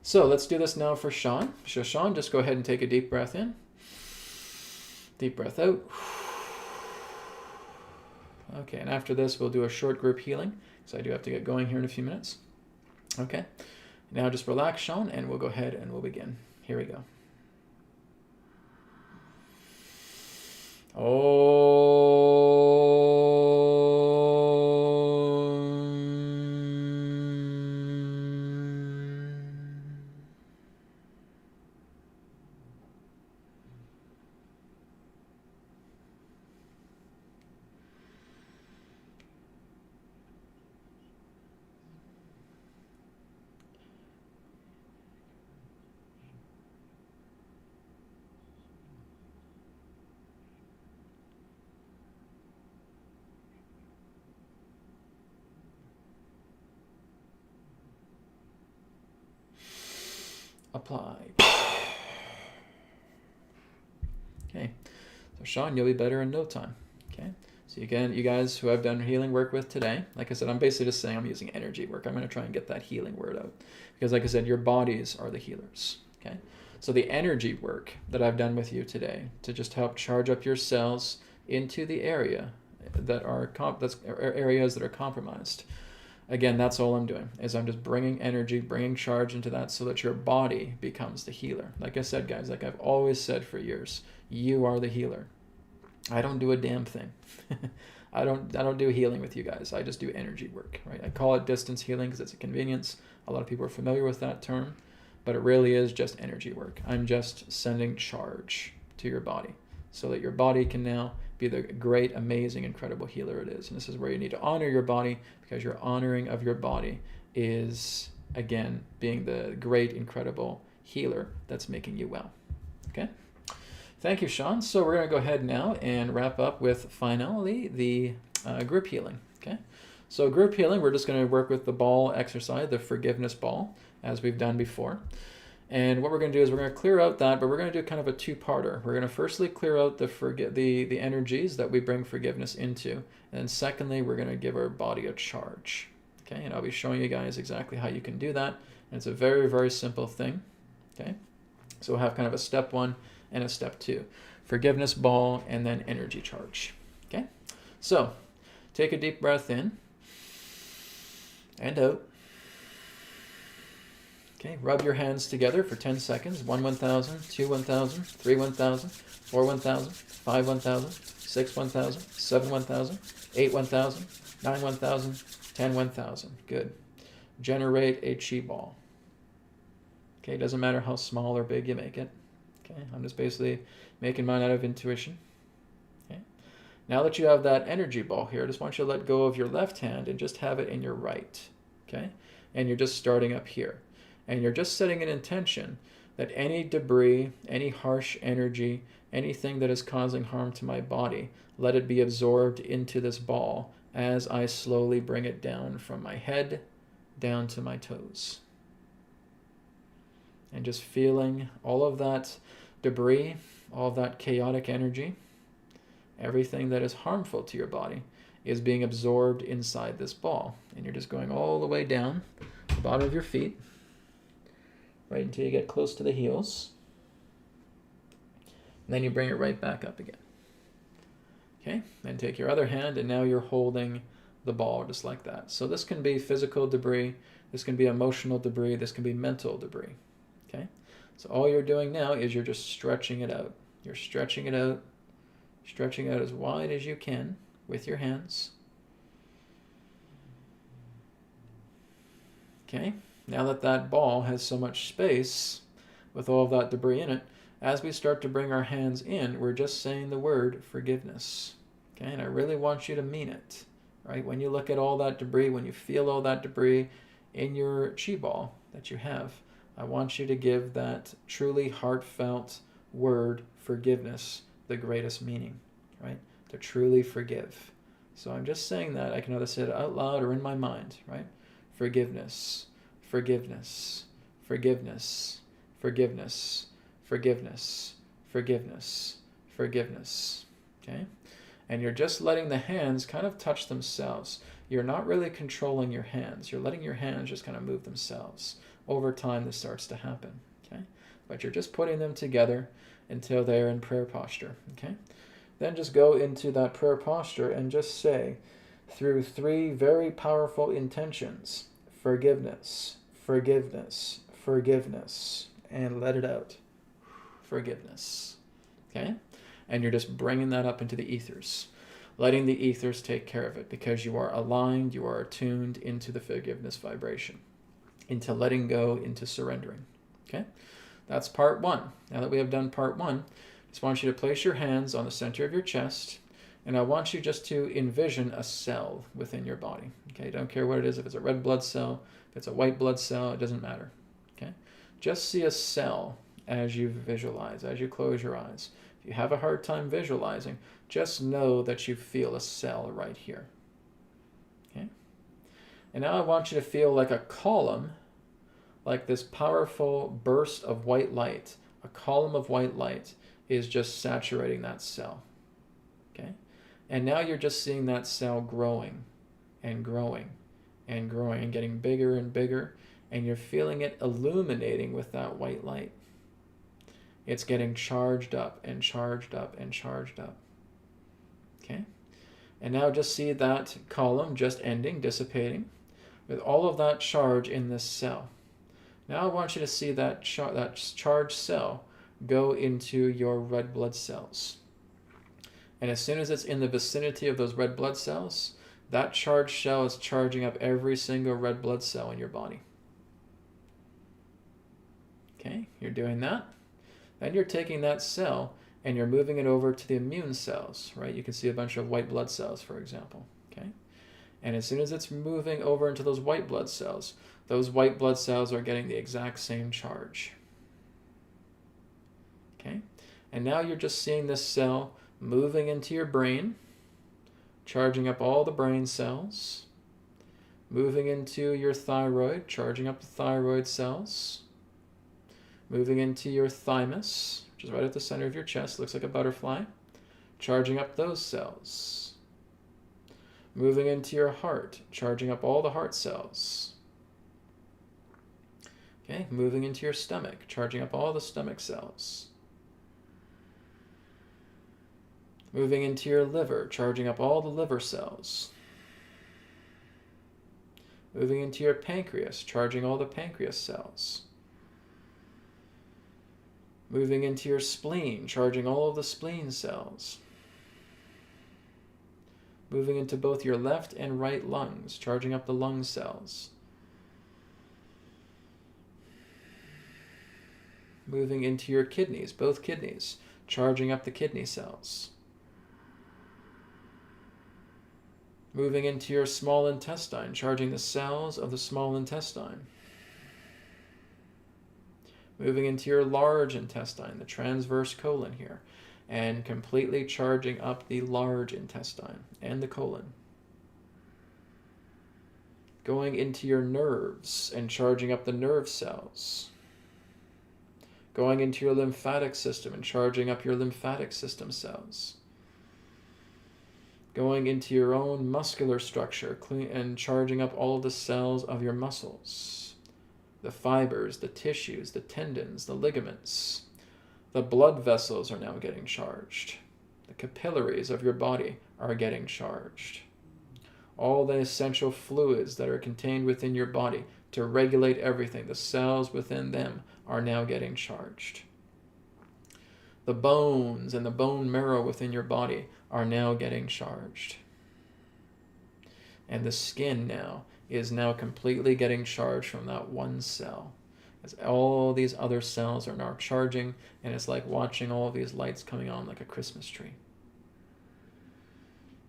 So let's do this now for Sean. So Sean, just go ahead and take a deep breath in. Deep breath out. Okay, and after this, we'll do a short group healing, so I do have to get going here in a few minutes. Okay? Now just relax, Sean, and we'll go ahead and we'll begin. Here we go. Apply. Okay, so Sean, you'll be better in no time. Okay, so again, you guys who I've done healing work with today, like I said, I'm basically just saying I'm using energy work. I'm going to try and get that healing word out because, like I said, your bodies are the healers. Okay, so the energy work that I've done with you today to just help charge up your cells into the area that are areas that are compromised. Again, that's all I'm doing, is I'm just bringing energy, bringing charge into that so that your body becomes the healer. Like I said, guys, like I've always said for years, you are the healer. I don't do a damn thing. I don't do healing with you guys. I just do energy work, right? I call it distance healing because it's a convenience. A lot of people are familiar with that term, but it really is just energy work. I'm just sending charge to your body so that your body can now be the great, amazing, incredible healer it is. And this is where you need to honor your body, because your honoring of your body is, again, being the great, incredible healer that's making you well. Okay? Thank you, Sean. So we're going to go ahead now and wrap up with, finally, the group healing. Okay? So group healing, we're just going to work with the ball exercise, the forgiveness ball, as we've done before. And what we're going to do is we're going to clear out that, but we're going to do kind of a two-parter. We're going to firstly clear out the energies that we bring forgiveness into. And then secondly, we're going to give our body a charge. Okay, and I'll be showing you guys exactly how you can do that. And it's a very, very simple thing. Okay, so we'll have kind of a step 1 and a step 2. Forgiveness ball and then energy charge. Okay, so take a deep breath in and out. Okay, rub your hands together for 10 seconds. 1 1,000, 2 1,000, 3 1,000, 4 1,000, 5 1,000, 6 1,000, 7 1,000, 8 1,000, 9 1,000, 10 1,000. Good. Generate a chi ball. Okay, doesn't matter how small or big you make it. Okay, I'm just basically making mine out of intuition. Okay. Now that you have that energy ball here, I just want you to let go of your left hand and just have it in your right. Okay, and you're just starting up here. And you're just setting an intention that any debris, any harsh energy, anything that is causing harm to my body, let it be absorbed into this ball as I slowly bring it down from my head down to my toes. And just feeling all of that debris, all of that chaotic energy, everything that is harmful to your body is being absorbed inside this ball. And you're just going all the way down the bottom of your feet, right until you get close to the heels. And then you bring it right back up again. Okay, then take your other hand, and now you're holding the ball just like that. So this can be physical debris, this can be emotional debris, this can be mental debris. Okay, so all you're doing now is you're just stretching it out. You're stretching it out as wide as you can with your hands. Okay, now that that ball has so much space with all of that debris in it, as we start to bring our hands in, we're just saying the word forgiveness. Okay, and I really want you to mean it, right? When you look at all that debris, when you feel all that debris in your chi ball that you have, I want you to give that truly heartfelt word forgiveness the greatest meaning, right? To truly forgive. So I'm just saying that. I can either say it out loud or in my mind, right? Forgiveness, forgiveness, forgiveness, forgiveness, forgiveness, forgiveness, forgiveness. Okay? And you're just letting the hands kind of touch themselves. You're not really controlling your hands. You're letting your hands just kind of move themselves. Over time, this starts to happen. Okay? But you're just putting them together until they're in prayer posture. Okay? Then just go into that prayer posture and just say, through 3 very powerful intentions, forgiveness, forgiveness, forgiveness, and let it out. Forgiveness. Okay? And you're just bringing that up into the ethers, letting the ethers take care of it, because you are aligned, you are attuned into the forgiveness vibration, into letting go, into surrendering. Okay? That's part 1. Now that we have done part 1, I just want you to place your hands on the center of your chest, and I want you just to envision a cell within your body. Okay? Don't care what it is, if it's a red blood cell, if it's a white blood cell, it doesn't matter. Okay? Just see a cell as you visualize, as you close your eyes. If you have a hard time visualizing, just know that you feel a cell right here. Okay? And now I want you to feel like a column, like this powerful burst of white light. A column of white light is just saturating that cell. Okay? And now you're just seeing that cell growing and growing and growing and getting bigger and bigger, and you're feeling it illuminating with that white light. It's getting charged up and charged up and charged up. Okay? And now just see that column just ending, dissipating, with all of that charge in this cell. Now I want you to see that charged cell go into your red blood cells. And as soon as it's in the vicinity of those red blood cells, that charged cell is charging up every single red blood cell in your body. Okay, you're doing that. Then you're taking that cell and you're moving it over to the immune cells, right? You can see a bunch of white blood cells, for example, okay? And as soon as it's moving over into those white blood cells are getting the exact same charge. Okay? And now you're just seeing this cell moving into your brain, charging up all the brain cells, moving into your thyroid, charging up the thyroid cells, moving into your thymus, which is right at the center of your chest, looks like a butterfly, charging up those cells. Moving into your heart, charging up all the heart cells. Okay, moving into your stomach, charging up all the stomach cells. Moving into your liver, charging up all the liver cells. Moving into your pancreas, charging all the pancreas cells. Moving into your spleen, charging all of the spleen cells. Moving into both your left and right lungs, charging up the lung cells. Moving into your kidneys, both kidneys, charging up the kidney cells. Moving into your small intestine, charging the cells of the small intestine. Moving into your large intestine, the transverse colon here, and completely charging up the large intestine and the colon. going into your nerves and charging up the nerve cells, going into your lymphatic system and charging up your lymphatic system cells, going into your own muscular structure and charging up all of the cells of your muscles, the fibers, the tissues, the tendons, the ligaments. The blood vessels are now getting charged. The capillaries of your body are getting charged. All the essential fluids that are contained within your body to regulate everything, the cells within them, are now getting charged. The bones and the bone marrow within your body are now getting charged. And the skin now is now completely getting charged from that one cell. As all these other cells are now charging, and it's like watching all of these lights coming on like a Christmas tree.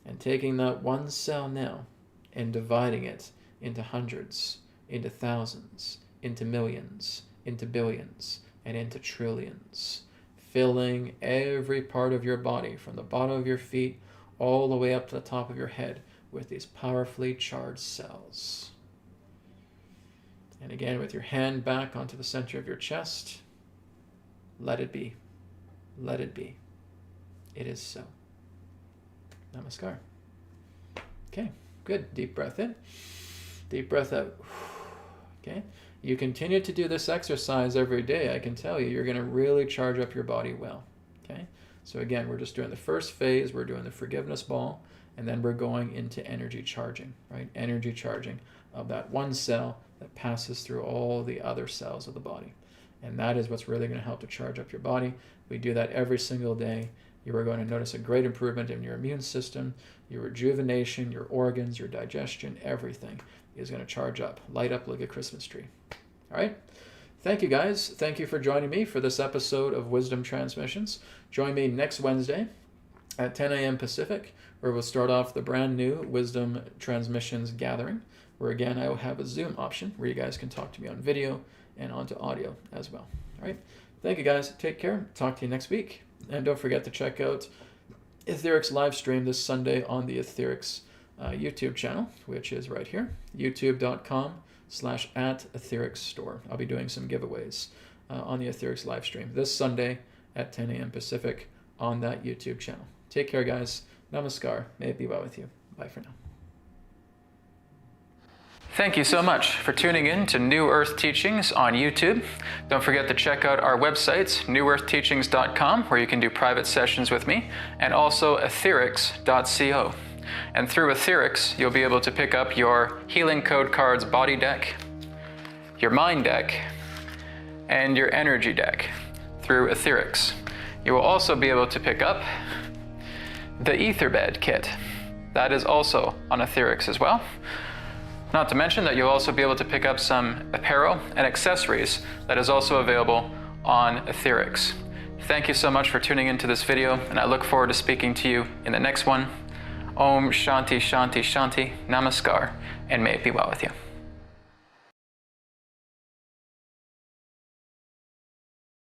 And taking that one cell now and dividing it into hundreds, into thousands, into millions, into billions, and into trillions, filling every part of your body from the bottom of your feet all the way up to the top of your head with these powerfully charged cells. And again, with your hand back onto the center of your chest, let it be. Let it be. It is so. Namaskar. Okay, good. Deep breath in. Deep breath out. Okay. You continue to do this exercise every day, I can tell you, you're going to really charge up your body well. Okay. So again, we're just doing the first phase. We're doing the forgiveness ball, and then we're going into energy charging, right? Energy charging of that one cell that passes through all the other cells of the body. And that is what's really going to help to charge up your body. We do that every single day. You are going to notice a great improvement in your immune system, your rejuvenation, your organs, your digestion, everything is going to charge up, light up like a Christmas tree. All right? Thank you, guys. Thank you for joining me for this episode of Wisdom Transmissions. Join me next Wednesday at 10 a.m. Pacific, where we'll start off the brand new Wisdom Transmissions gathering, where again, I will have a Zoom option where you guys can talk to me on video and onto audio as well. All right? Thank you, guys. Take care. Talk to you next week. And don't forget to check out AETHERX live stream this Sunday on the AETHERX YouTube channel, which is right here, youtube.com/@AETHERX store. I'll be doing some giveaways on the AETHERX live stream this Sunday at 10 a.m. Pacific on that YouTube channel. Take care, guys. Namaskar. May it be well with you. Bye for now. Thank you so much for tuning in to New Earth Teachings on YouTube. Don't forget to check out our websites, newearthteachings.com, where you can do private sessions with me, and also AETHERX.co. And through AETHERX, you'll be able to pick up your Healing Code Cards body deck, your mind deck, and your energy deck through AETHERX. You will also be able to pick up the Etherbed kit. That is also on AETHERX as well. Not to mention that you'll also be able to pick up some apparel and accessories that is also available on AETHERX. Thank you so much for tuning into this video, and I look forward to speaking to you in the next one. Om Shanti Shanti Shanti, Namaskar, and may it be well with you.